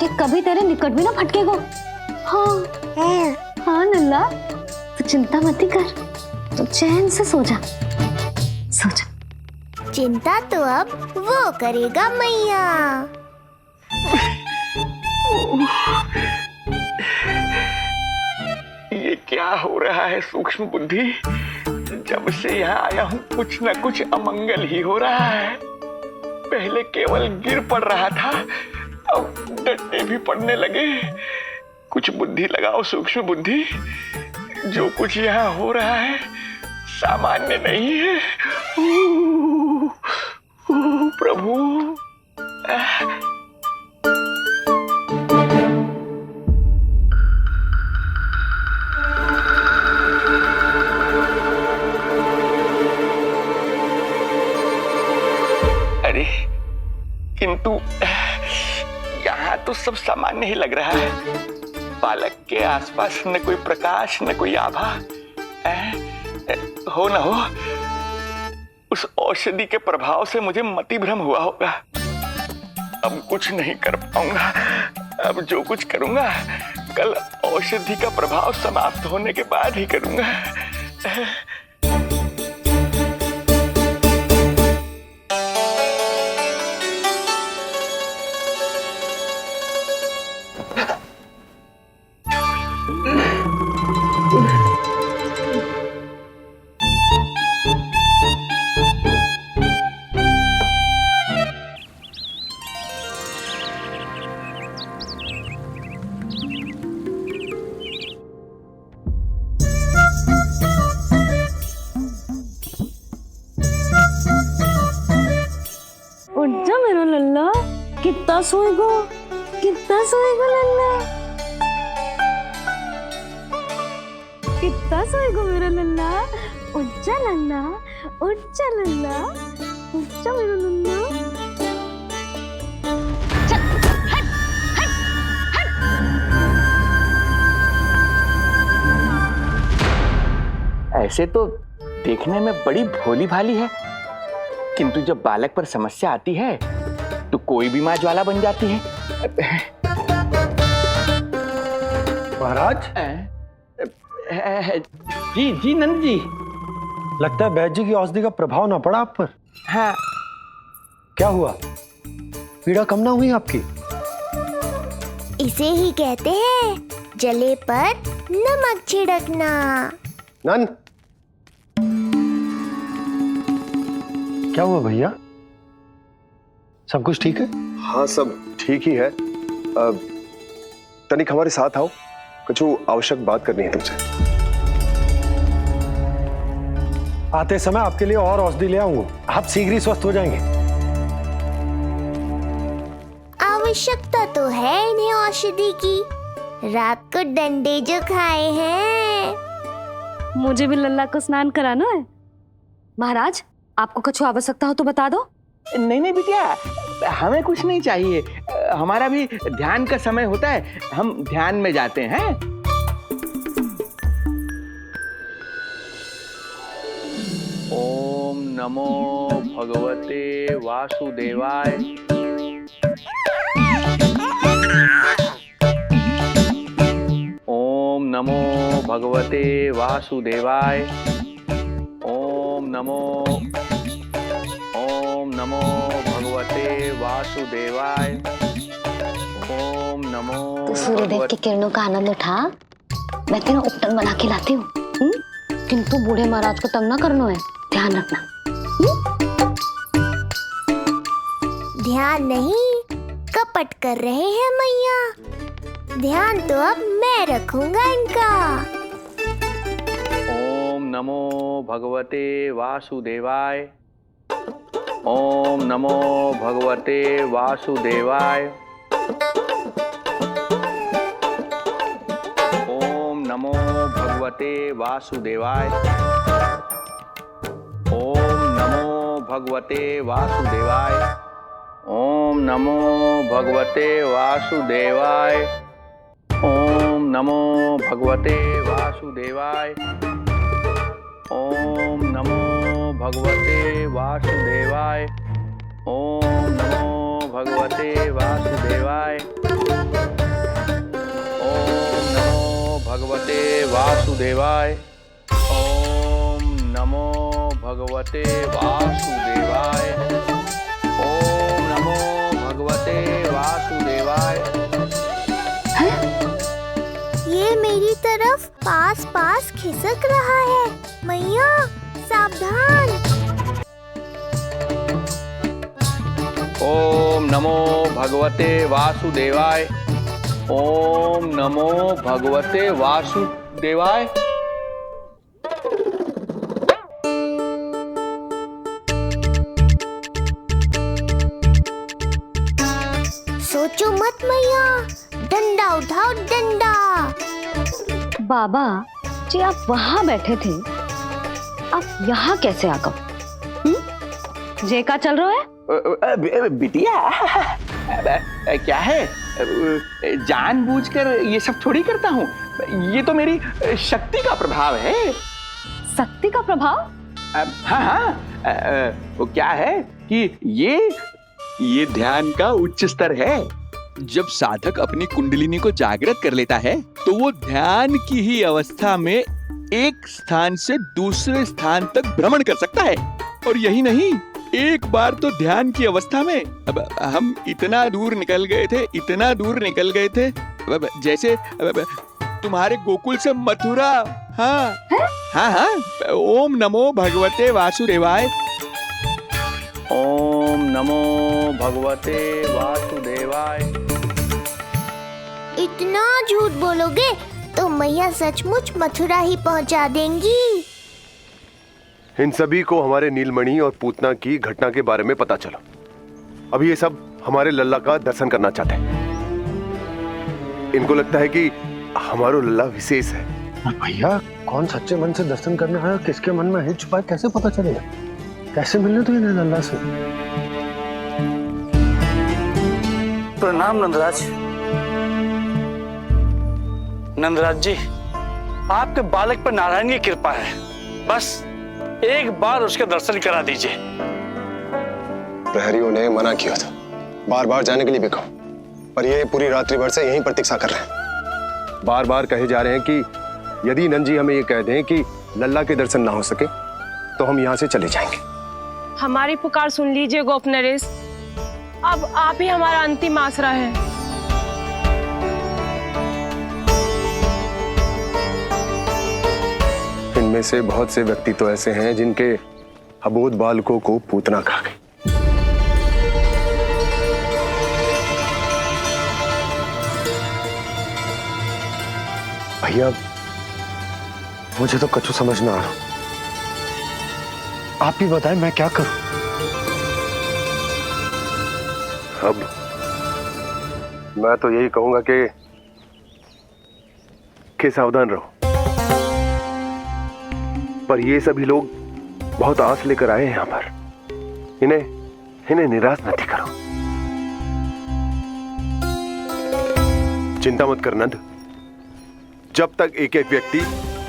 कि कभी तेरे निकट भी ना फटकेगा। हाँ हाँ लल्ला, तू चिंता मत कर, तू चैन से सो जा, सो जा। चिंता तो अब वो करेगा मैया। ये क्या हो रहा है सूक्ष्म बुद्धि? जब से यहाँ आया हूँ कुछ न कुछ अमंगल ही हो रहा है। पहले केवल गिर पड़ रहा था, अब डंडे भी पड़ने लगे। कुछ बुद्धि लगाओ सूक्ष्म बुद्धि, जो कुछ यहाँ हो रहा है सामान्य नहीं है। प्रभु, अरे किंतु यहाँ तो सब सामान्य ही लग रहा है। बालक के आसपास न कोई प्रकाश न कोई आभा। हो न हो उस औषधि के प्रभाव से मुझे मति भ्रम हुआ होगा। अब कुछ नहीं कर पाऊंगा। अब जो कुछ करूंगा कल औषधि का प्रभाव समाप्त होने के बाद ही करूंगा। उठ जा मेरा लल्ला, कितना सोएगो, कितना सोएगो लल्ला, कितना सोएगो मेरा लल्ला। उठ जा लल्ला, उठ जा लल्ला, उठ जा मेरा लल्ला। चल, हट, हट, हट। ऐसे तो देखने में बड़ी भोली भाली है, किंतु जब बालक पर समस्या आती है तो कोई भी माँ ज्वाला बन जाती है। महाराज? जी जी नंद जी। लगता है वैद्य जी की औषधि का प्रभाव ना पड़ा आप पर। हाँ। क्या हुआ? पीड़ा कम ना हुई आपकी? इसे ही कहते हैं जले पर नमक छिड़कना। नन, क्या हुआ भैया? सब कुछ ठीक है? हाँ सब ठीक ही है। तनिक हमारे साथ आओ, कुछ आवश्यक बात करनी है तुमसे। आते समय आपके लिए और औषधि ले आऊंगा, आप शीघ्र ही स्वस्थ हो जाएंगे। आवश्यकता तो है इन्हें औषधि की। रात को डंडे जो खाए हैं। मुझे भी लल्ला को स्नान कराना है। महाराज, आपको कुछ आवश्यकता हो तो बता दो। नहीं नहीं बिटिया, हमें कुछ नहीं चाहिए। हमारा भी ध्यान का समय होता है, हम ध्यान में जाते हैं। ओम नमो भगवते वासुदेवाय। ओम नमो भगवते वासुदेवाय। ओम नमो भगवते वासुदेवाय। ओम नमो तो सूर्यदेव की किरणों का आनंद उठा। मैं तेरा उपटन बना के लाती हूँ। किंतु बूढ़े महाराज को तंग ना करना है, ध्यान रखना। ध्यान नहीं, कपट कर रहे हैं मैया। ध्यान तो अब मैं रखूंगा इनका। ओम नमो भगवते वासुदेवाय। ओम नमो भगवते वासुदेवाय। ओम नमो भगवते वासुदेवाय। ओम नमो भगवते वासुदेवाय। ओम नमो भगवते वासुदेवाय। ओम नमो भगवते वासुदेवाय। ओम नमो भगवते वासुदेवाय। ओम नमो भगवते वासुदेवाय। ओम नमो भगवते वासुदेवाय। ओम नमो भगवते वासुदेवाय। ओम नमो भगवते वासुदेवाय। ये मेरी तरफ पास पास खिसक रहा है। मैया सावधान। ओम नमो भगवते वासुदेवाय। ओम नमो भगवते वासुदेवाय। सोचो मत मैया, डंडा उठाओ डंडा। बाबा जी आप वहां बैठे थे, आप यहाँ कैसे आ गए? जे का चल रहा है? बिटिया क्या है, जानबूझकर ये सब थोड़ी करता हूँ। ये तो मेरी शक्ति का प्रभाव है। शक्ति का प्रभाव? हाँ हाँ, वो क्या है कि ये ध्यान का उच्च स्तर है। जब साधक अपनी कुंडलिनी को जागृत कर लेता है तो वो ध्यान की ही अवस्था में एक स्थान से दूसरे स्थान तक भ्रमण कर सकता है। और यही नहीं, एक बार तो ध्यान की अवस्था में अब हम इतना दूर निकल गए थे जैसे तुम्हारे गोकुल से मथुरा। हाँ हाँ हाँ। ओम नमो भगवते वासुदेवाय। ओम नमो भगवते वासुदेवाय। इतना झूठ बोलोगे तो मैया सचमुच मथुरा ही पहुंचा देंगी। इन सभी को हमारे नीलमणि और पूतना की घटना के बारे में पता चला। अब ये सब हमारे लल्ला का दर्शन करना चाहते हैं। इनको लगता है कि हमारा लल्ला विशेष है। भैया कौन सच्चे मन से दर्शन करने आया, किसके मन में है छुपा, कैसे पता चलेगा? कैसे मिलने तो इन्हें लल्ला से? प्रणाम नंदराज। नंदराज जी, आपके बालक पर नारायण की कृपा है। बस एक बार उसके दर्शन करा दीजिए। प्रहरियों ने मना किया था, बार बार जाने के लिए भी कहा, पर ये पूरी रात्रि भर से यहीं प्रतीक्षा कर रहे हैं। बार बार कहे जा रहे हैं कि यदि नंद हमें ये कह दें कि लल्ला के दर्शन ना हो सके तो हम यहाँ से चले जाएंगे। हमारी पुकार सुन लीजिए गोप नरेश, अब आप ही हमारा अंतिम आसरा है। इनमें से बहुत से व्यक्ति तो ऐसे हैं जिनके अबोध बालकों को पूतना खा गई। भैया मुझे तो कछु समझ ना आ रहा, आप ही बताएं मैं क्या करूं? अब मैं तो यही कहूंगा कि सावधान रहो। पर ये सभी लोग बहुत आस लेकर आए हैं यहाँ पर, इन्हें निराश मत करो। चिंता मत कर नंद, जब तक एक एक व्यक्ति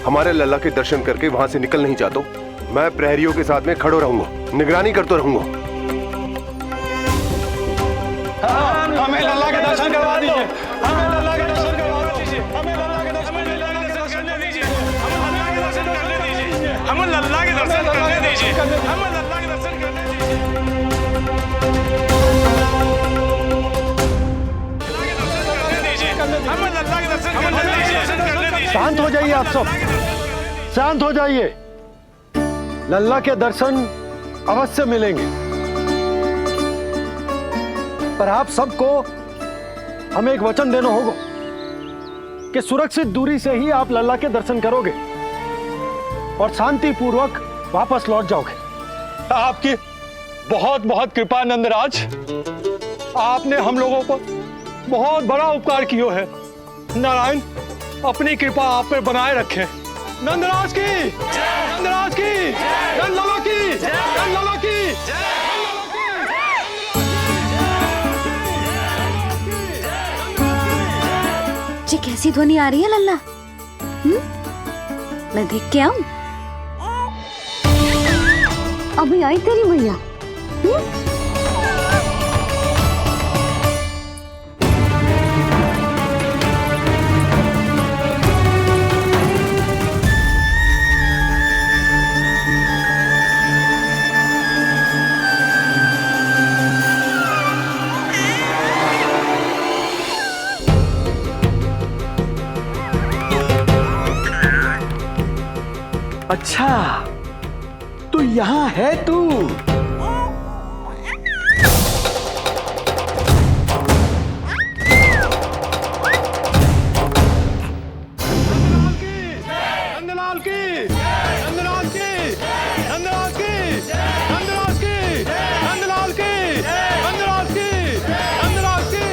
हमारे लल्ला के दर्शन करके वहां से निकल नहीं जाता, मैं प्रहरियों के साथ में खड़ो रहूंगा, निगरानी करता रहूंगा। हमें लल्ला के दर्शन करवा दीजिए, हमें लल्ला के दर्शन करवा दीजिए, हमें लल्ला के दर्शन करने दीजिए, हमें लल्ला के दर्शन करने दीजिए, हमें लल्ला के दर्शन करने दीजिए, हमें लल्ला के दर्शन करने दीजिए। लल्ला के दर्शन करने दीजिए। शांत हो जाइए आप सब, शांत हो जाइए। लल्ला के दर्शन अवश्य मिलेंगे, पर आप सबको हमें एक वचन देना होगा कि सुरक्षित दूरी से ही आप लल्ला के दर्शन करोगे और शांति पूर्वक वापस लौट जाओगे। आपकी बहुत बहुत कृपा नंदराज, आपने हम लोगों को बहुत बड़ा उपकार किया है। नारायण अपनी कृपा आप पर बनाए रखे। नंदराज की, नंदराज की, नंदलाला की, नंदलाला की। जी कैसी ध्वनि आ रही है लल्ला? मैं देख के आऊं? अभी आई तेरी मैया। अच्छा, तो यहाँ है तू। नंदलाल की, नंदलाल की, नंदलाल की, नंदलाल की, नंदलाल की, नंदलाल की, नंदलाल की।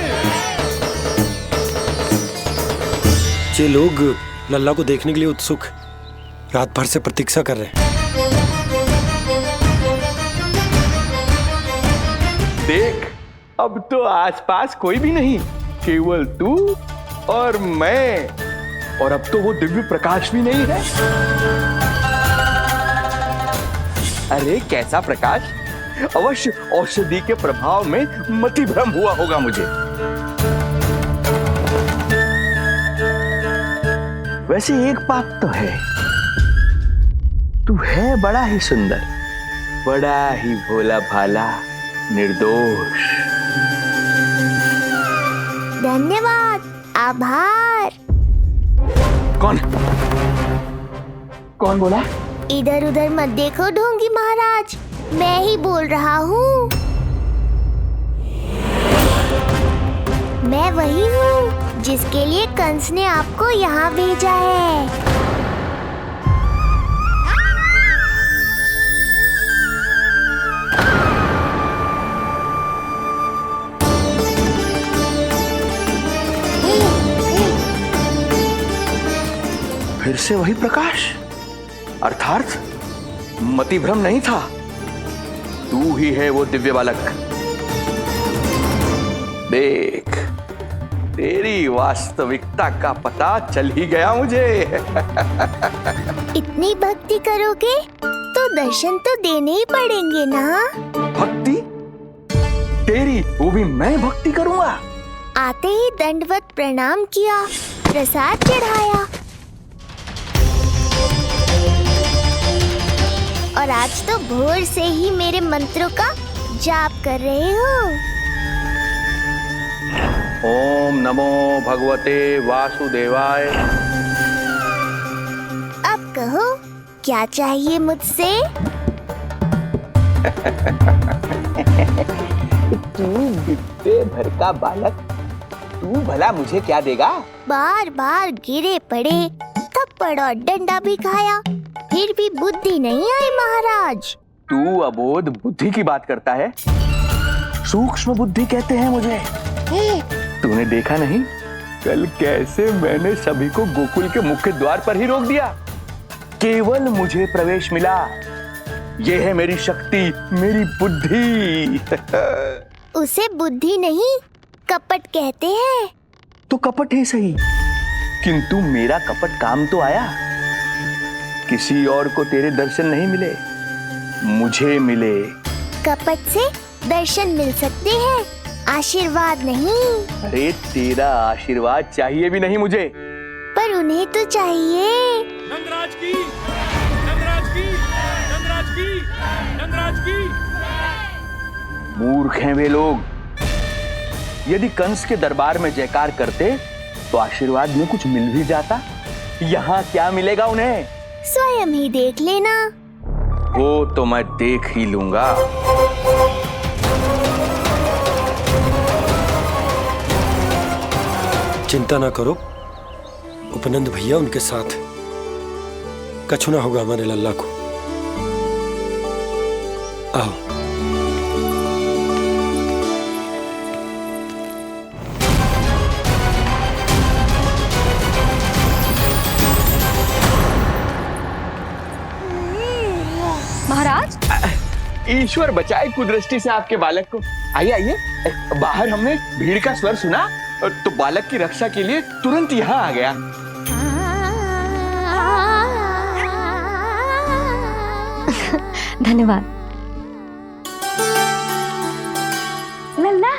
ये लोग लल्ला को देखने के लिए उत्सुक रात भर से प्रतीक्षा कर रहे हैं। देख, अब तो आसपास कोई भी नहीं, केवल तू और मैं। और अब तो वो दिव्य प्रकाश भी नहीं है। अरे कैसा प्रकाश? अवश्य औषधि के प्रभाव में मतिभ्रम हुआ होगा मुझे। वैसे एक बात तो है, तू है बड़ा ही सुंदर, बड़ा ही भोला भाला, निर्दोष। धन्यवाद, आभार। कौन कौन बोला? इधर उधर मत देखो ढोंगी महाराज, मैं ही बोल रहा हूँ। मैं वही हूँ जिसके लिए कंस ने आपको यहाँ भेजा है। फिर से वही प्रकाश, अर्थात मतिभ्रम नहीं था। तू ही है वो दिव्य बालक। देख, तेरी वास्तविकता का पता चल ही गया मुझे। इतनी भक्ति करोगे तो दर्शन तो देने ही पड़ेंगे ना। भक्ति? तेरी? वो भी मैं भक्ति करूंगा? आते ही दंडवत प्रणाम किया, प्रसाद चढ़ाया, और आज तो भोर से ही मेरे मंत्रों का जाप कर रहे हो। ओम नमो भगवते वासुदेवाय। अब कहो, क्या चाहिए मुझसे? तू विद्या भर का बालक, तू भला मुझे क्या देगा? बार बार गिरे पड़े, थप्पड़ और डंडा भी खाया, फिर भी बुद्धि नहीं आई महाराज। तू अबोध बुद्धि की बात करता है? सूक्ष्म बुद्धि कहते हैं मुझे। तूने देखा नहीं कल कैसे मैंने सभी को गोकुल के मुख्य द्वार पर ही रोक दिया? केवल मुझे प्रवेश मिला। ये है मेरी शक्ति, मेरी बुद्धि। उसे बुद्धि नहीं, कपट कहते हैं। तो कपट ही सही, किंतु मेरा कपट काम तो आया। किसी और को तेरे दर्शन नहीं मिले, मुझे मिले। कपट से दर्शन मिल सकते हैं, आशीर्वाद नहीं। अरे तेरा आशीर्वाद चाहिए भी नहीं मुझे। पर उन्हें तो चाहिए। नंदराज की, नंदराज की, नंदराज की, नंदराज की। मूर्ख हैं वे लोग। यदि कंस के दरबार में जयकार करते तो आशीर्वाद में कुछ मिल भी जाता। यहाँ क्या मिलेगा उन्हें? स्वयं ही देख लेना। वो तो मैं देख ही लूंगा। चिंता ना करो, उपनंद भैया उनके साथ कछु ना होगा हमारे लल्ला को। आओ। महाराज, ईश्वर बचाए कुदृष्टि से आपके बालक को। आइए आइए, बाहर हमने भीड़ का स्वर सुना तो बालक की रक्षा के लिए तुरंत यहाँ आ गया। धन्यवाद। लल्ला,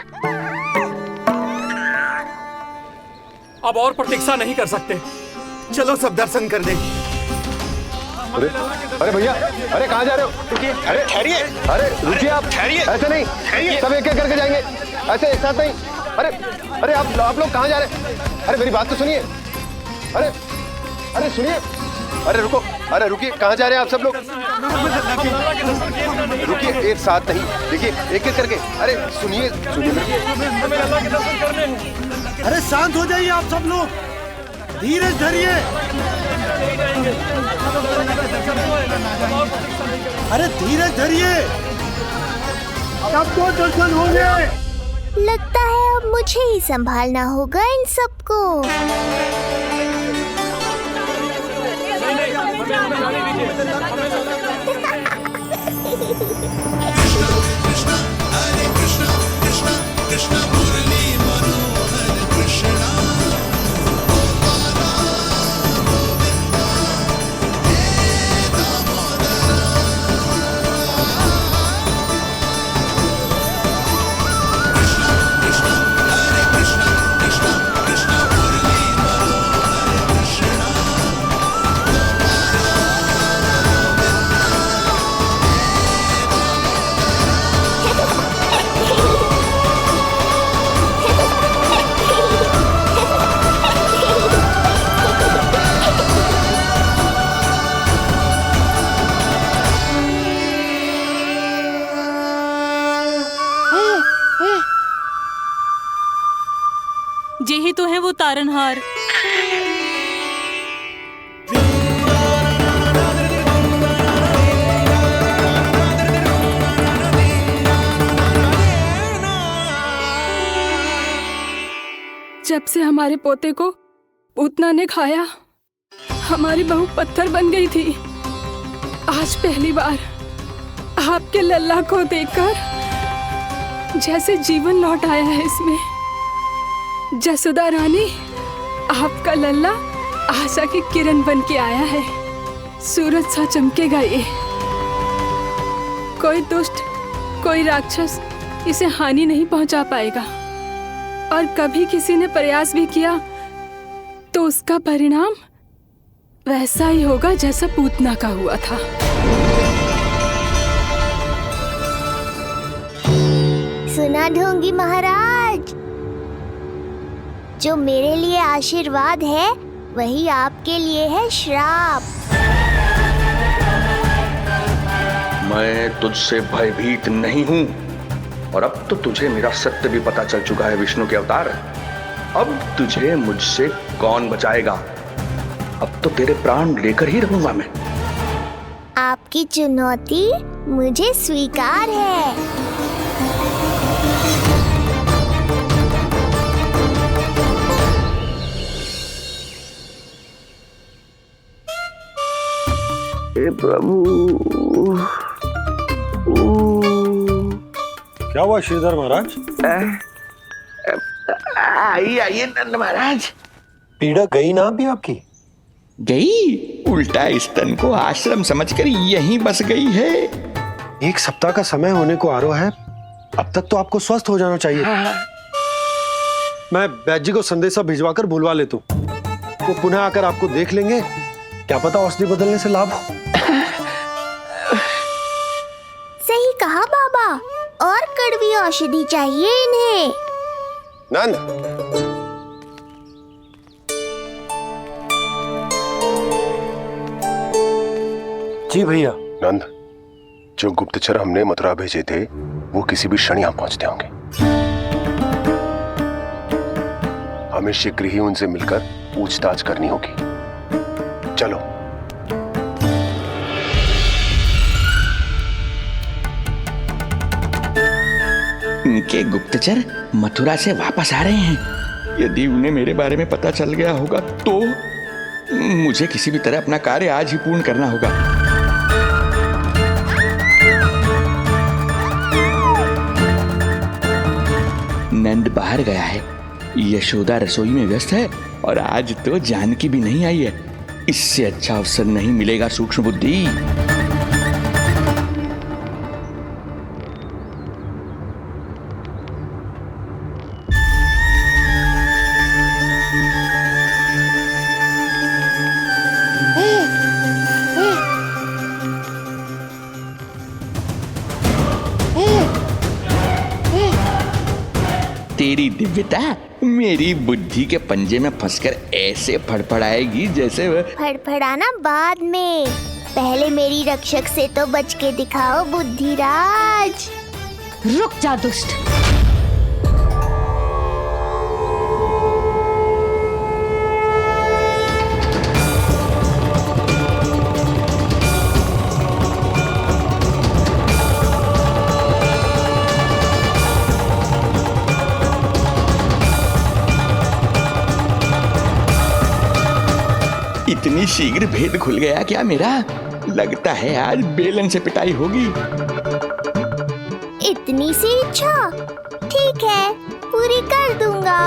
अब और प्रतीक्षा नहीं कर सकते, चलो सब दर्शन कर दें। अरे भैया, अरे कहाँ जा रहे हो? रुकिए, अरे ठहरिए, अरे रुकिए, आप ठहरिए, ऐसे नहीं, ठहरिए, सब एक एक करके जाएंगे, ऐसे एक साथ नहीं। अरे अरे आप लोग कहाँ जा रहे हैं? अरे मेरी बात तो सुनिए। अरे अरे सुनिए, अरे रुको, अरे रुकिए, कहाँ जा रहे हैं आप सब लोग? रुकिए, एक साथ नहीं, देखिए एक एक करके। अरे सुनिए सुनिए। अरे शांत हो जाइए आप सब लोग, धीरज धरिए। अरे धीरज धरिए, सबको दर्शन होंगे। लगता है अब मुझे ही संभालना होगा इन सबको। जे ही तो है वो तारनहार। जब से हमारे पोते को पूतना ने खाया, हमारी बहू पत्थर बन गई थी। आज पहली बार आपके लल्ला को देखकर जैसे जीवन लौट आया है इसमें। जसोदा रानी, आपका लल्ला आशा की किरण बन के आया है। सूरज सा चमकेगा ये। कोई दुष्ट, कोई राक्षस इसे हानि नहीं पहुंचा पाएगा। और कभी किसी ने प्रयास भी किया तो उसका परिणाम वैसा ही होगा जैसा पूतना का हुआ था। सुना ढोंगी महाराज, जो मेरे लिए आशीर्वाद है वही आपके लिए है श्राप। मैं तुझसे भयभीत नहीं हूं, और अब तो तुझे मेरा सत्य भी पता चल चुका है विष्णु के अवतार। अब तुझे मुझसे कौन बचाएगा? अब तो तेरे प्राण लेकर ही रहूंगा मैं। आपकी चुनौती मुझे स्वीकार है। हे प्रभु, क्या हुआ श्रीधर महाराज? आइए आइए नंद महाराज। पीड़ा गई ना अभी आपकी? गई? उल्टा स्तन को आश्रम समझकर यहीं बस गई है। 1 सप्ताह का समय होने को आ रहा है, अब तक तो आपको स्वस्थ हो जाना चाहिए। मैं वैद्य जी को संदेशा भिजवाकर बुलवा लेता हूँ, वो पुनः आकर आपको देख लेंगे। क्या पता औषधि बदलने से लाभ हो। सही कहा बाबा, और कड़वी औषधि चाहिए इन्हें। नंद, जी भैया। नंद, जो गुप्तचर हमने मथुरा भेजे थे वो किसी भी क्षण यहाँ पहुंचते होंगे। हमें शीघ्र ही उनसे मिलकर पूछताछ करनी होगी। चलो। उनके गुप्तचर मथुरा से वापस आ रहे हैं। यदि उन्हें मेरे बारे में पता चल गया होगा तो मुझे किसी भी तरह अपना कार्य आज ही पूर्ण करना होगा। नंद बाहर गया है, यशोदा रसोई में व्यस्त है और आज तो जानकी भी नहीं आई है। इससे अच्छा अवसर नहीं मिलेगा सूक्ष्म बुद्धि। तेरी दिव्यता मेरी बुद्धि के पंजे में फंसकर ऐसे फड़फड़ाएगी जैसे वह। फड़फड़ाना बाद में, पहले मेरी रक्षक से तो बच के दिखाओ बुद्धिराज। रुक जा दुष्ट। इतनी शीघ्र भेद खुल गया क्या मेरा? लगता है आज बेलन से पिटाई होगी। इतनी सी इच्छा? ठीक है, पूरी कर दूंगा।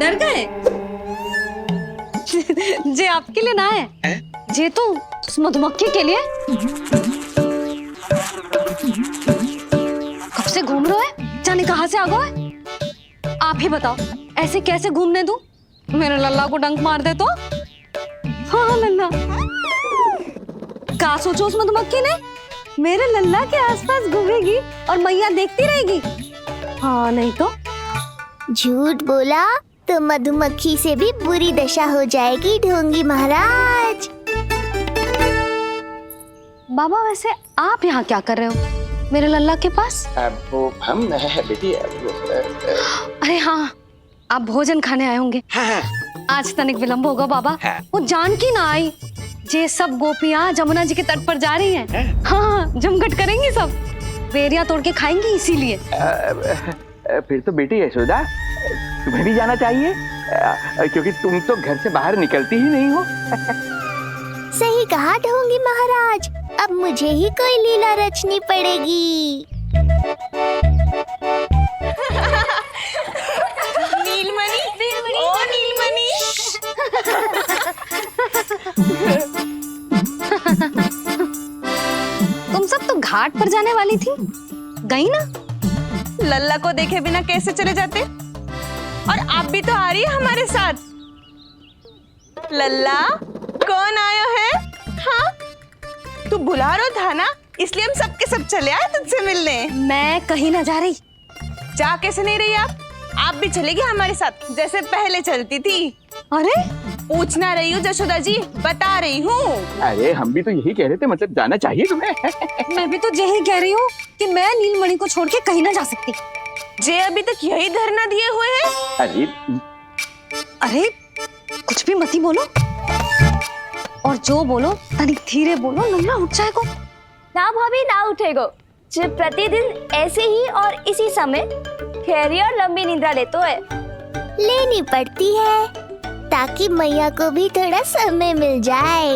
डर गए? जे आपके लिए ना है, जे तो उस मधुमक्खी के लिए। कब से घूम रहे हो? जाने कहाँ से आ गए? आप ही बताओ, ऐसे कैसे घूमने दूं? मेरे लल्ला को डंक मार दे तो? हाँ लल्ला, क्या सोचो उस मधुमक्खी ने? मेरे लल्ला के आसपास घूमेगी और मैया देखती रहेगी। हाँ नहीं तो? झूठ बोला तो मधुमक्खी से भी बुरी दशा हो जाएगी ढोंगी महाराज। बाबा वैसे आप यहाँ क्या कर रहे हो मेरे लल्ला के पास? वो हम बेटी। अरे हाँ, आप भोजन खाने आए होंगे। हाँ। आज तनिक विलंब होगा बाबा। वो जानकी ना आई। जे सब गोपियाँ जमुना जी के तट पर जा रही हैं। हाँ, जमघट करेंगी सब, बेरिया तोड़ के खाएंगी इसीलिए। फिर तो बेटी यशोदा तुम्हें भी जाना चाहिए, क्योंकि तुम तो घर से बाहर निकलती ही नहीं हो। सही कहा ढोंगी महाराज, अब मुझे ही कोई लीला रचनी पड़ेगी। नीलमणि, ओ नीलमणि। तुम सब तो घाट पर जाने वाली थी, गई ना? लल्ला को देखे बिना कैसे चले जाते? और आप भी तो आ रही है हमारे साथ। लल्ला, कौन आयो है? हाँ, तू बुला रहा था ना, इसलिए हम सब के सब चले आए तुझसे मिलने। मैं कहीं ना जा रही। जा कैसे नहीं रही आप भी चलेगी हमारे साथ जैसे पहले चलती थी। अरे पूछना रही हूँ जशोदा जी, बता रही हूँ। अरे हम भी तो यही कह रहे थे, मतलब जाना चाहिए तुम्हें। मैं भी तो यही कह रही हूँ कि मैं नीलमणि को छोड़ के कहीं ना जा सकती। जे अभी तक यही धरना दिए हुए हैं। अरे अरे कुछ भी मती बोलो, और जो बोलो तनिक धीरे बोलो, लल्ला उठ जाएगो। ना भाभी ना उठेगो। जो प्रतिदिन ऐसे ही और इसी समय गहरी और लंबी निद्रा लेते है। लेनी पड़ती है ताकि मैया को भी थोड़ा समय मिल जाए।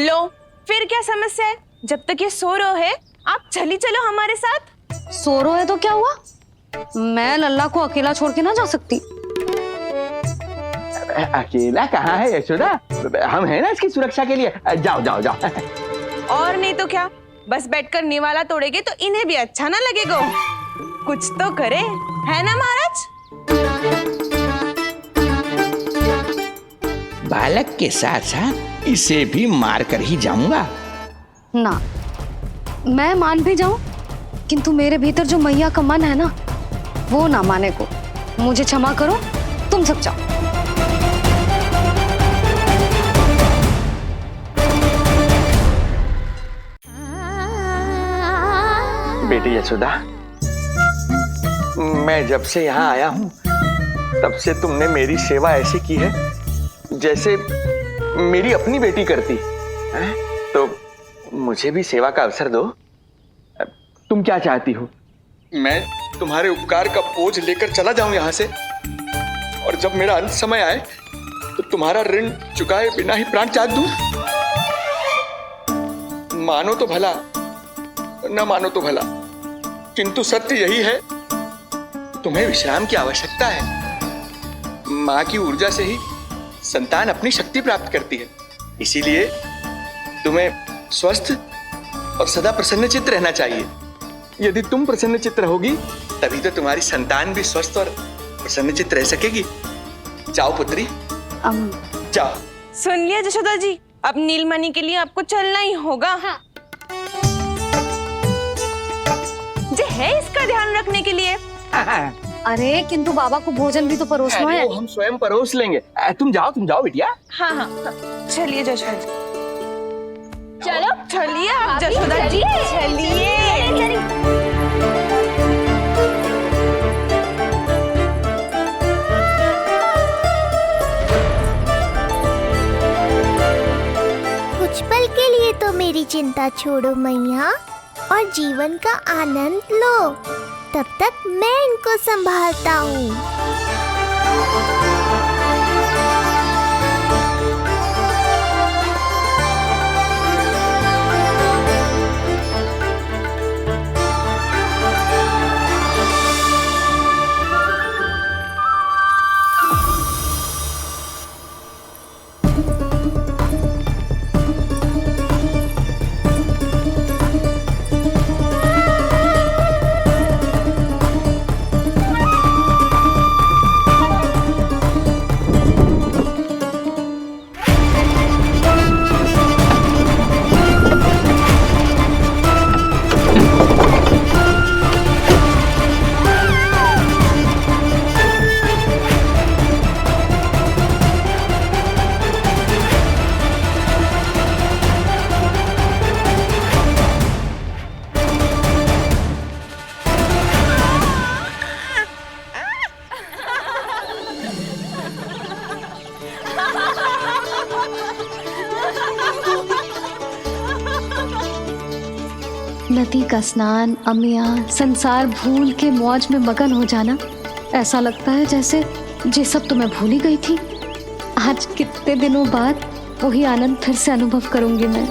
लो फिर क्या समस्या है? जब तक ये सो रहे है आप चली चलो हमारे साथ। सो रहे है तो क्या हुआ? मैं लल्ला को अकेला छोड़ के ना जा सकती। अकेला कहाँ है यशोदा, हम हैं ना इसकी सुरक्षा के लिए। जाओ जाओ जाओ। और नहीं तो क्या, बस बैठकर निवाला तोड़ेगे तो इन्हें भी अच्छा ना लगेगा। कुछ तो करे, है ना महाराज? बालक के साथ साथ इसे भी मार कर ही जाऊंगा। ना, मैं मान भी जाऊं, किंतु मेरे भीतर जो मैया का मन है ना, वो ना माने को। मुझे क्षमा करो, तुम सब जाओ। बेटी यशोदा, मैं जब से यहाँ आया हूँ तब से तुमने मेरी सेवा ऐसी की है जैसे मेरी अपनी बेटी करती है। तो मुझे भी सेवा का अवसर दो। तुम क्या चाहती हो? मैं तुम्हारे उपकार का बोझ लेकर चला जाऊं यहाँ से, और जब मेरा अंत समय आए तो तुम्हारा ऋण चुकाए बिना ही प्राण त्याग दूं? मानो तो भला, न मानो तो भला, किंतु सत्य यही है, तुम्हें विश्राम की आवश्यकता है। माँ की ऊर्जा से ही संतान अपनी शक्ति प्राप्त करती है। इसीलिए तुम्हें स्वस्थ और सदा प्रसन्नचित्त रहना चाहिए। यदि तुम प्रसन्नचित्त रहोगी तभी तो तुम्हारी संतान भी स्वस्थ और प्रसन्नचित्त रह सकेगी। जाओ पुत्री, जाओ। सुन लिया जशोदा जी, अब नीलमणि के लिए आपको चलना ही होगा। हाँ। जे है इसका ध्यान रखने के लिए। अरे किंतु बाबा को भोजन भी तो परोसना है। वो हम स्वयं परोस लेंगे। तुम जाओ बिटिया। हाँ हाँ, चलिए जशोदा जी। चलो चलिए आप जशोदा जी, चलिए। कुछ पल के लिए तो मेरी चिंता छोड़ो मैया और जीवन का आनंद लो। तब तक मैं इनको संभालता हूँ। नदी का स्नान, अमिया, संसार भूल के मौज में मगन हो जाना, ऐसा लगता है जैसे ये सब तो मैं भूल ही गई थी। आज कितने दिनों बाद वही आनंद फिर से अनुभव करूंगी मैं।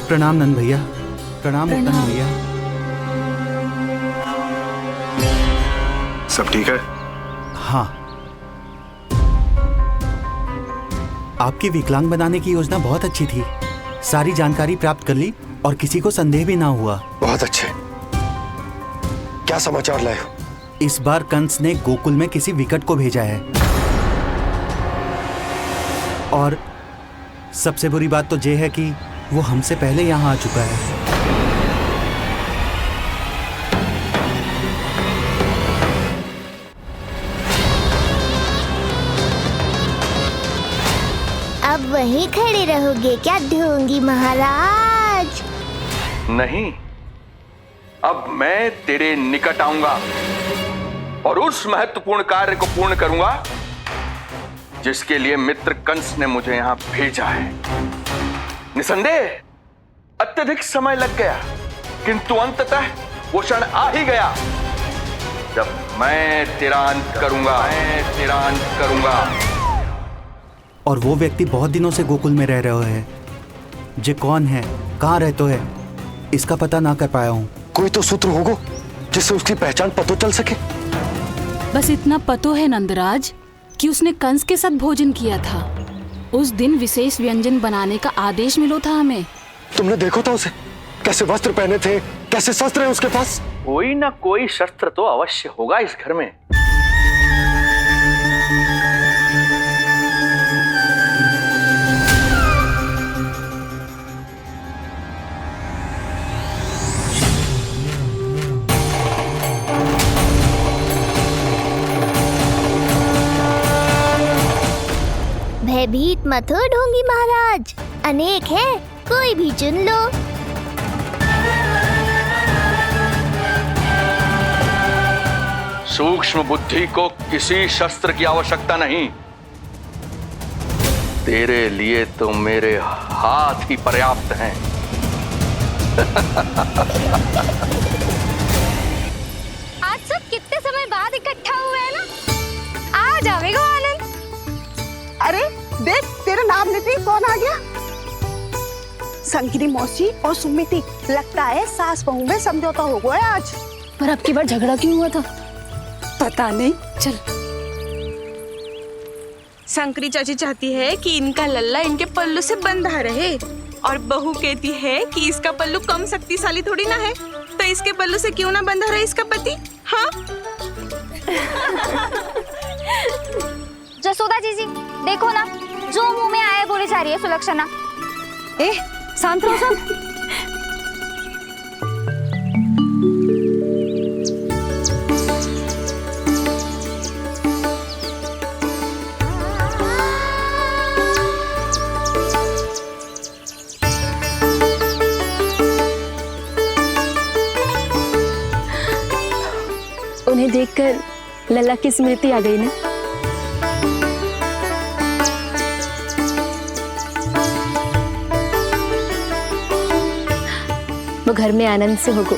प्रणाम नंद भैया। प्रणाम उत्तम भैया। सब ठीक है? हाँ। आपकी विकलांग बनाने की योजना बहुत अच्छी थी। सारी जानकारी प्राप्त कर ली और किसी को संदेह भी ना हुआ। बहुत अच्छे। क्या समाचार लाए हो? इस बार कंस ने गोकुल में किसी विकट को भेजा है, और सबसे बुरी बात तो ये है कि वो हमसे पहले यहाँ आ चुका है। अब वहीं खड़े रहोगे क्या ढोंगी महाराज? नहीं, अब मैं तेरे निकट आऊंगा और उस महत्वपूर्ण कार्य को पूर्ण करूंगा जिसके लिए मित्र कंस ने मुझे यहां भेजा है। निसंदेह अत्यधिक समय लग गया, किंतु अंततः वो क्षण आ ही गया जब मैं तेरा अंत करूंगा। और वो व्यक्ति बहुत दिनों से गोकुल में रह रहे हैं। जे कौन है, कहाँ रहते है, इसका पता ना कर पाया हूँ। कोई तो सूत्र होगा जिससे उसकी पहचान पता चल सके। बस इतना पतो है नंदराज कि उसने कंस के साथ भोजन किया था। उस दिन विशेष व्यंजन बनाने का आदेश मिलो था हमें। तुमने देखो था उसे, कैसे वस्त्र पहने थे, कैसे शस्त्र है उसके पास? कोई ना कोई शस्त्र तो अवश्य होगा इस घर में। भयभीत मत हो ढोंगी महाराज, अनेक है, कोई भी चुन लो। सूक्ष्म बुद्धि को किसी शस्त्र की आवश्यकता नहीं। तेरे लिए तो मेरे हाथ ही पर्याप्त हैं। आज सब कितने समय बाद इकट्ठा हुए हैं ना, आ जाएगा आनंद। अरे देख, तेरा नाम लेते ही कौन आ गया? संगिनी मौसी और सुमिति, लगता है सास बहू में समझौता हो गया आज। पर अब की बार झगड़ा क्यों हुआ था? पता नहीं। चल। शंकरी चाची चाहती है कि इनका लल्ला इनके पल्लू से बंधा रहे, और बहू कहती है कि इसका पल्लू कम शक्तिशाली थोड़ी ना है, तो इसके पल्लू से क्यों ना बंधा रहे इसका पति। हाँ जसोदा जीजी, देखो ना, जो मुंह में आए बोले जा रही है सुलक्षणा। शांत रहो सब। उन्हें देखकर लल्ला की स्मृति आ गई ना। वो घर में आनंद से होगो।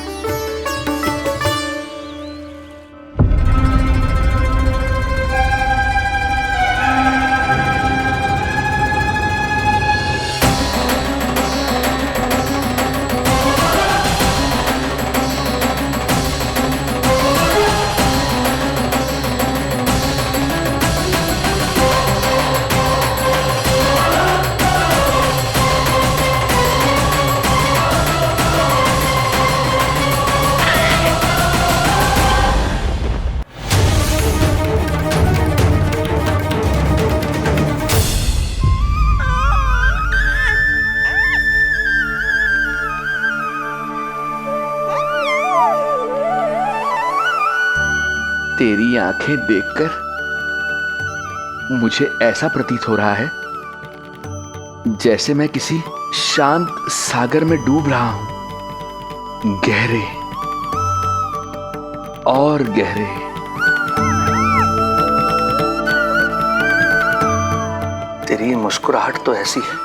तेरी आंखें देखकर मुझे ऐसा प्रतीत हो रहा है जैसे मैं किसी शांत सागर में डूब रहा हूं, गहरे और गहरे। तेरी मुस्कुराहट तो ऐसी है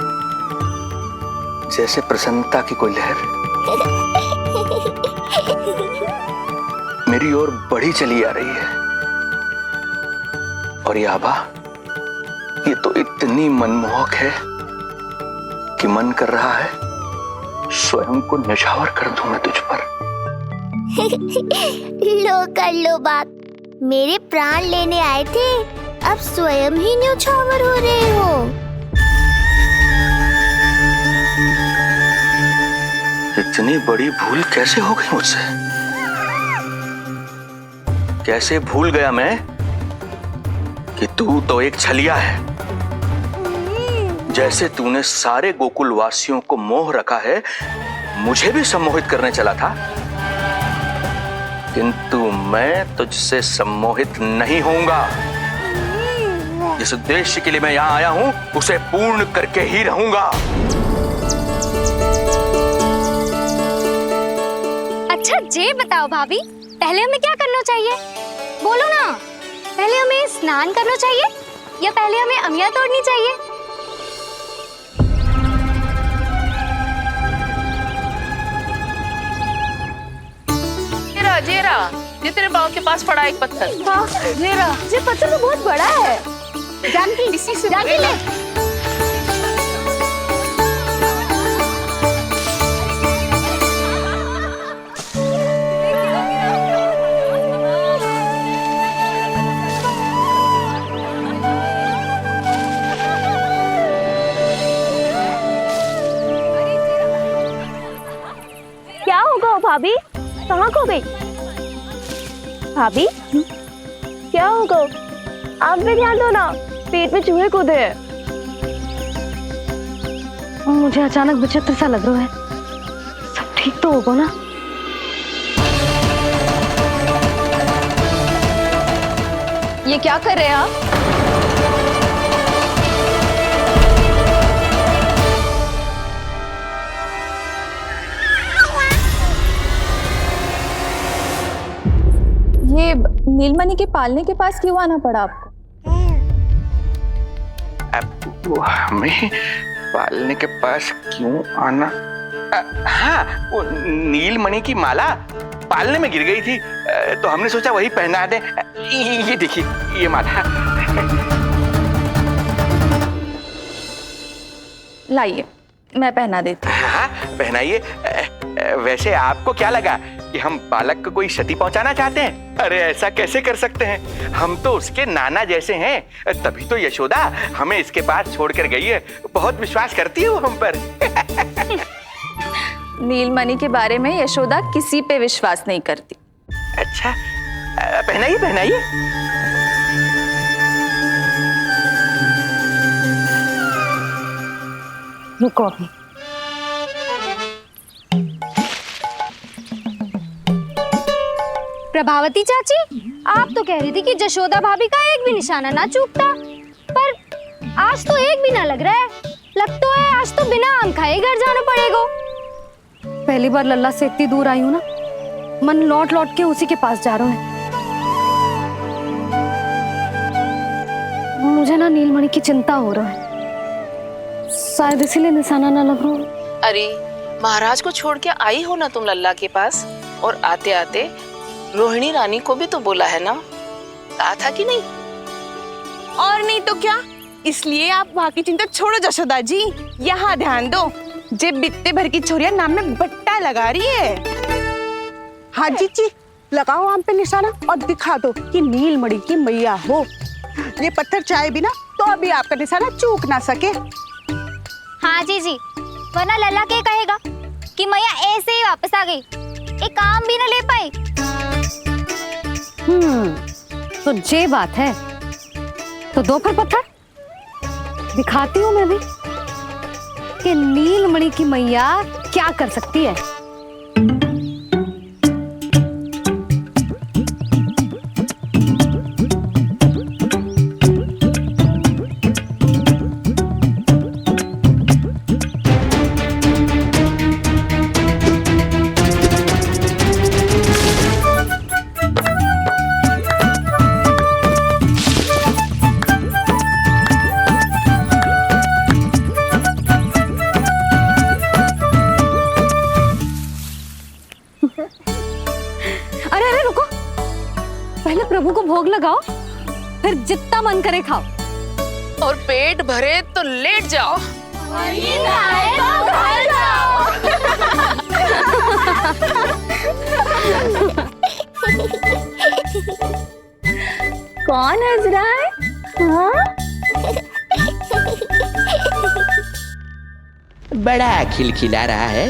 जैसे प्रसन्नता की कोई लहर मेरी ओर बढ़ी चली आ रही है, और ये आभा, ये तो इतनी मनमोहक है कि मन कर रहा है स्वयं को न्यौछावर कर दूं मैं तुझ पर। लो कर लो बात, मेरे प्राण लेने आए थे, अब स्वयं ही न्यौछावर हो रहे हो। इतनी बड़ी भूल कैसे हो गई मुझसे? कैसे भूल गया मैं कि तू तो एक छलिया है। जैसे तूने सारे गोकुल वासियों को मोह रखा है, मुझे भी सम्मोहित करने चला था, किंतु मैं तुझसे सम्मोहित नहीं होऊंगा। जिस उद्देश्य के लिए मैं यहां आया हूं उसे पूर्ण करके ही रहूंगा। अच्छा ये बताओ भाभी, पहले हमें क्या करना चाहिए? बोलो ना, पहले हमें स्नान करना चाहिए या पहले हमें अमिया तोड़नी चाहिए? जेरा, ये तेरे पाँव के पास पड़ा एक पत्थर। हाँ, ये पत्थर तो बहुत बड़ा है। जानकी, इसी से जानकी ले। क्या होगा भाभी? कहाँ खो गई भाभी? क्या होगा? आप भी ध्यान दो ना, पेट में चूहे कूदे हैं। मुझे अचानक विचित्र सा लग रहा है। सब ठीक तो होगा ना? ये क्या कर रहे हैं आप? ये नीलमणि के पालने के पास क्यों आना पड़ा आपको? वो हमें पालने के पास क्यों आना? हाँ, वो नीलमणि की माला पालने में गिर गई थी, तो हमने सोचा वही पहना दे। ये देखिए, ये माला। लाइए, मैं पहना देती हूँ। हाँ, पहनाइए। वैसे आपको क्या लगा कि हम बालक को कोई क्षति पहुंचाना चाहते हैं? अरे ऐसा कैसे कर सकते हैं? हम तो उसके नाना जैसे हैं, तभी तो यशोदा हमें इसके पास छोड़कर गई है। बहुत विश्वास करती है वो हम पर। नीलमणि के बारे में यशोदा किसी पे विश्वास नहीं करती। अच्छा, पहनाइए पहनाइए। रुको अभी। प्रभावती चाची, आप तो कह रही थी कि जशोदा भाभी का एक भी निशाना ना चूकता, पर आज तो एक भी ना लग रहा है। लग तो है आज तो बिना आम खाए घर जाना पड़ेगा। पहली बार लल्ला से इतनी दूर आई हूँ ना, मन लौट लौट के उसी के पास जा रहा है। मुझे ना नीलमणि की चिंता हो रहा है, शायद इसीलिए निशाना ना लग रहा हो। अरे महाराज को छोड़ के आई हो ना तुम लल्ला के पास, और आते आते रोहिणी रानी को भी तो बोला है ना, कहा था कि नहीं? और नहीं तो क्या, इसलिए आप वहाँ की चिंता छोड़ो जशोदा जी, यहाँ ध्यान दो। जे बित्ते भर की छोरिया नाम में बट्टा लगा रही है। हाँ जी, लगाओ आम पे निशाना और दिखा दो कि नीलमणि की मैया हो। ये पत्थर चाहे भी ना तो अभी आपका निशाना चूक ना सके। हाँ जी, वरना लल्ला क्या कहेगा कि मैया ऐसे ही वापस आ गई, एक काम भी ना ले पाई। तो ये बात है, तो दो फिर पत्थर दिखाती हूँ मैं भी कि नीलमणि की मैया क्या कर सकती है। प्रभु को भोग लगाओ, फिर जितना मन करे खाओ, और पेट भरे तो लेट जाओ। और ये आए तो घर जाओ। कौन हंस रहा है? हाँ? बड़ा खिलखिला रहा है,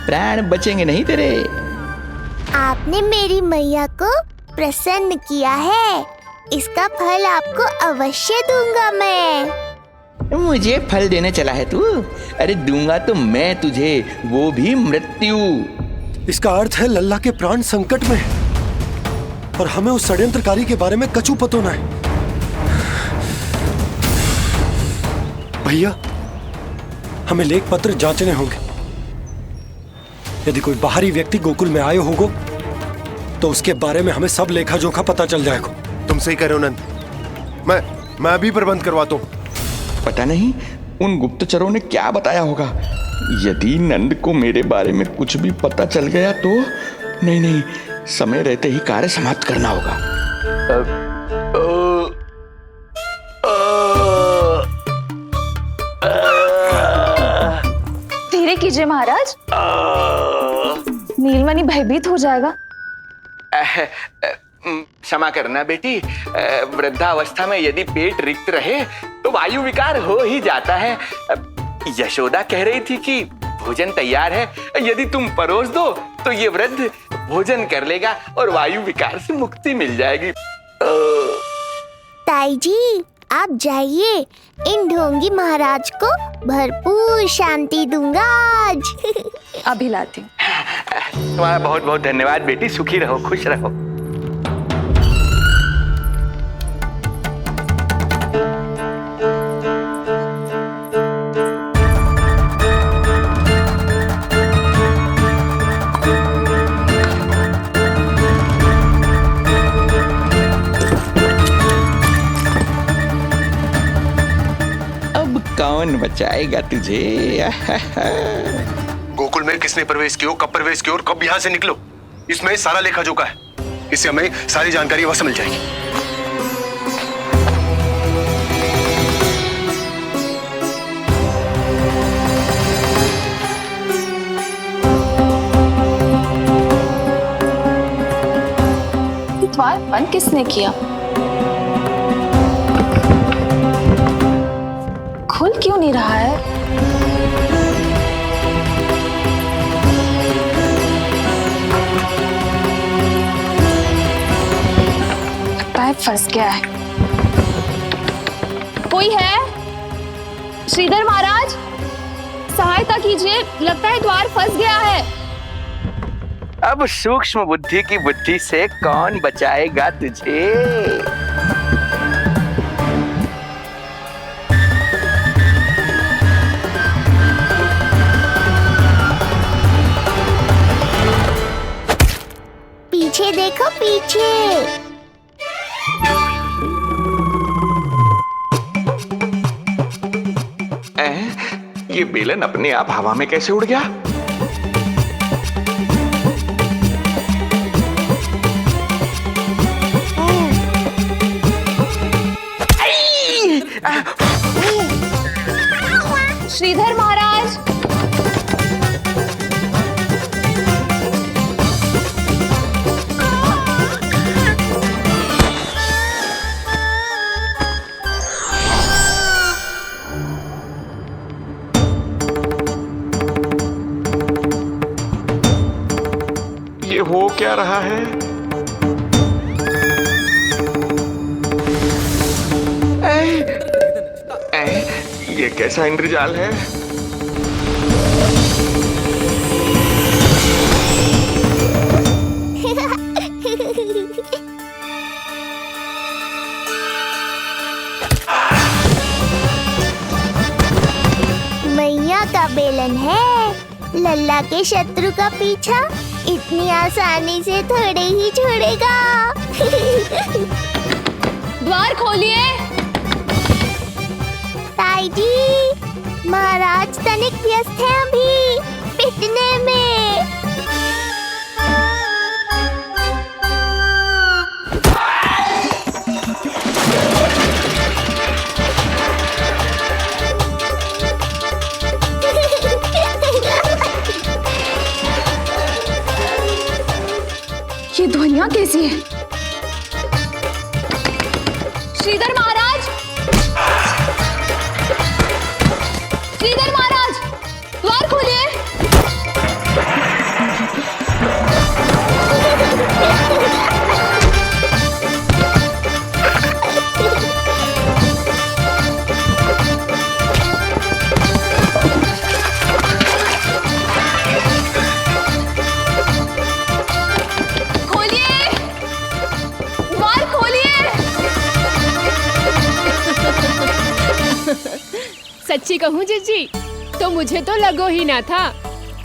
प्राण बचेंगे नहीं तेरे। आपने मेरी मैया को प्रसन्न किया है, इसका फल आपको अवश्य दूंगा मैं। मुझे फल देने चला है तू? अरे दूंगा तो मैं तुझे, वो भी मृत्यु। इसका अर्थ है लल्ला के प्राण संकट में हैं और हमें उस षड्यंत्रकारी के बारे में कचू पतो ना है। भैया, हमें लेख पत्र जांचने होंगे। यदि कोई बाहरी व्यक्ति गोकुल में आए होगो तो उसके बारे में हमें सब लेखा जोखा पता चल जाएगा। तुम सही कह रहे हो नंद। मैं अभी प्रबंध करवाता हूँ। पता नहीं उन गुप्तचरों ने क्या बताया होगा। यदि नंद को मेरे बारे में कुछ भी पता चल गया तो नहीं, समय रहते ही कार्य समाप्त करना होगा। धीरे कीजिए महाराज, नीलमणि भयभीत हो जाएगा। क्षमा करना बेटी, वृद्धावस्था में यदि पेट रिक्त रहे तो वायु विकार हो ही जाता है। यशोदा कह रही थी कि भोजन तैयार है, यदि तुम परोस दो तो ये वृद्ध भोजन कर लेगा और वायु विकार से मुक्ति मिल जाएगी। ताई जी, आप जाइए, इन ढोंगी महाराज को भरपूर शांति दूंगा आज। अभी लाती। तुम्हारा बहुत बहुत धन्यवाद बेटी, सुखी रहो, खुश रहो। कौन बचाएगा तुझे? गोकुल में किसने प्रवेश किया, कब प्रवेश किया और कब यहाँ से निकलो, इसमें सारा लेखा जोखा है। इससे हमें सारी जानकारी वहां से मिल जाएगी। द्वार बंद किसने किया? खुल क्यों नहीं रहा है? लगता है फंस गया है। कोई है? श्रीधर महाराज, सहायता कीजिए, लगता है द्वार फंस गया है। अब सूक्ष्म बुद्धि की बुद्धि से कौन बचाएगा तुझे? पीछे देखो, पीछे। ये बेलन अपने आप हवा में कैसे उड़ गया? श्रीधर महाराज, ये हो क्या रहा है? ये कैसा इंद्रजाल है? मैया का बेलन है, लल्ला के शत्रु का पीछा इतनी आसानी से थोड़े ही छोड़ेगा। द्वार खोलिए। ताई जी, महाराज तनिक व्यस्त हैं अभी पिटने में। ये ध्वनियां कैसी है? श्रीधर महाराज, श्रीधर महाराज, द्वार खोलिए। सच्ची कहूँ जीजी तो मुझे तो लगो ही ना था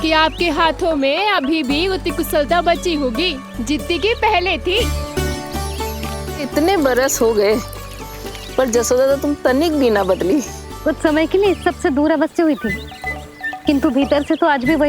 कि आपके हाथों में अभी भी उतनी कुशलता बची होगी जितनी की पहले थी। इतने बरस हो गए पर जसोदा तो तुम तनिक भी ना बदली। कुछ समय के लिए इस सबसे दूर अवश्य हुई थी, किंतु भीतर से तो आज भी वही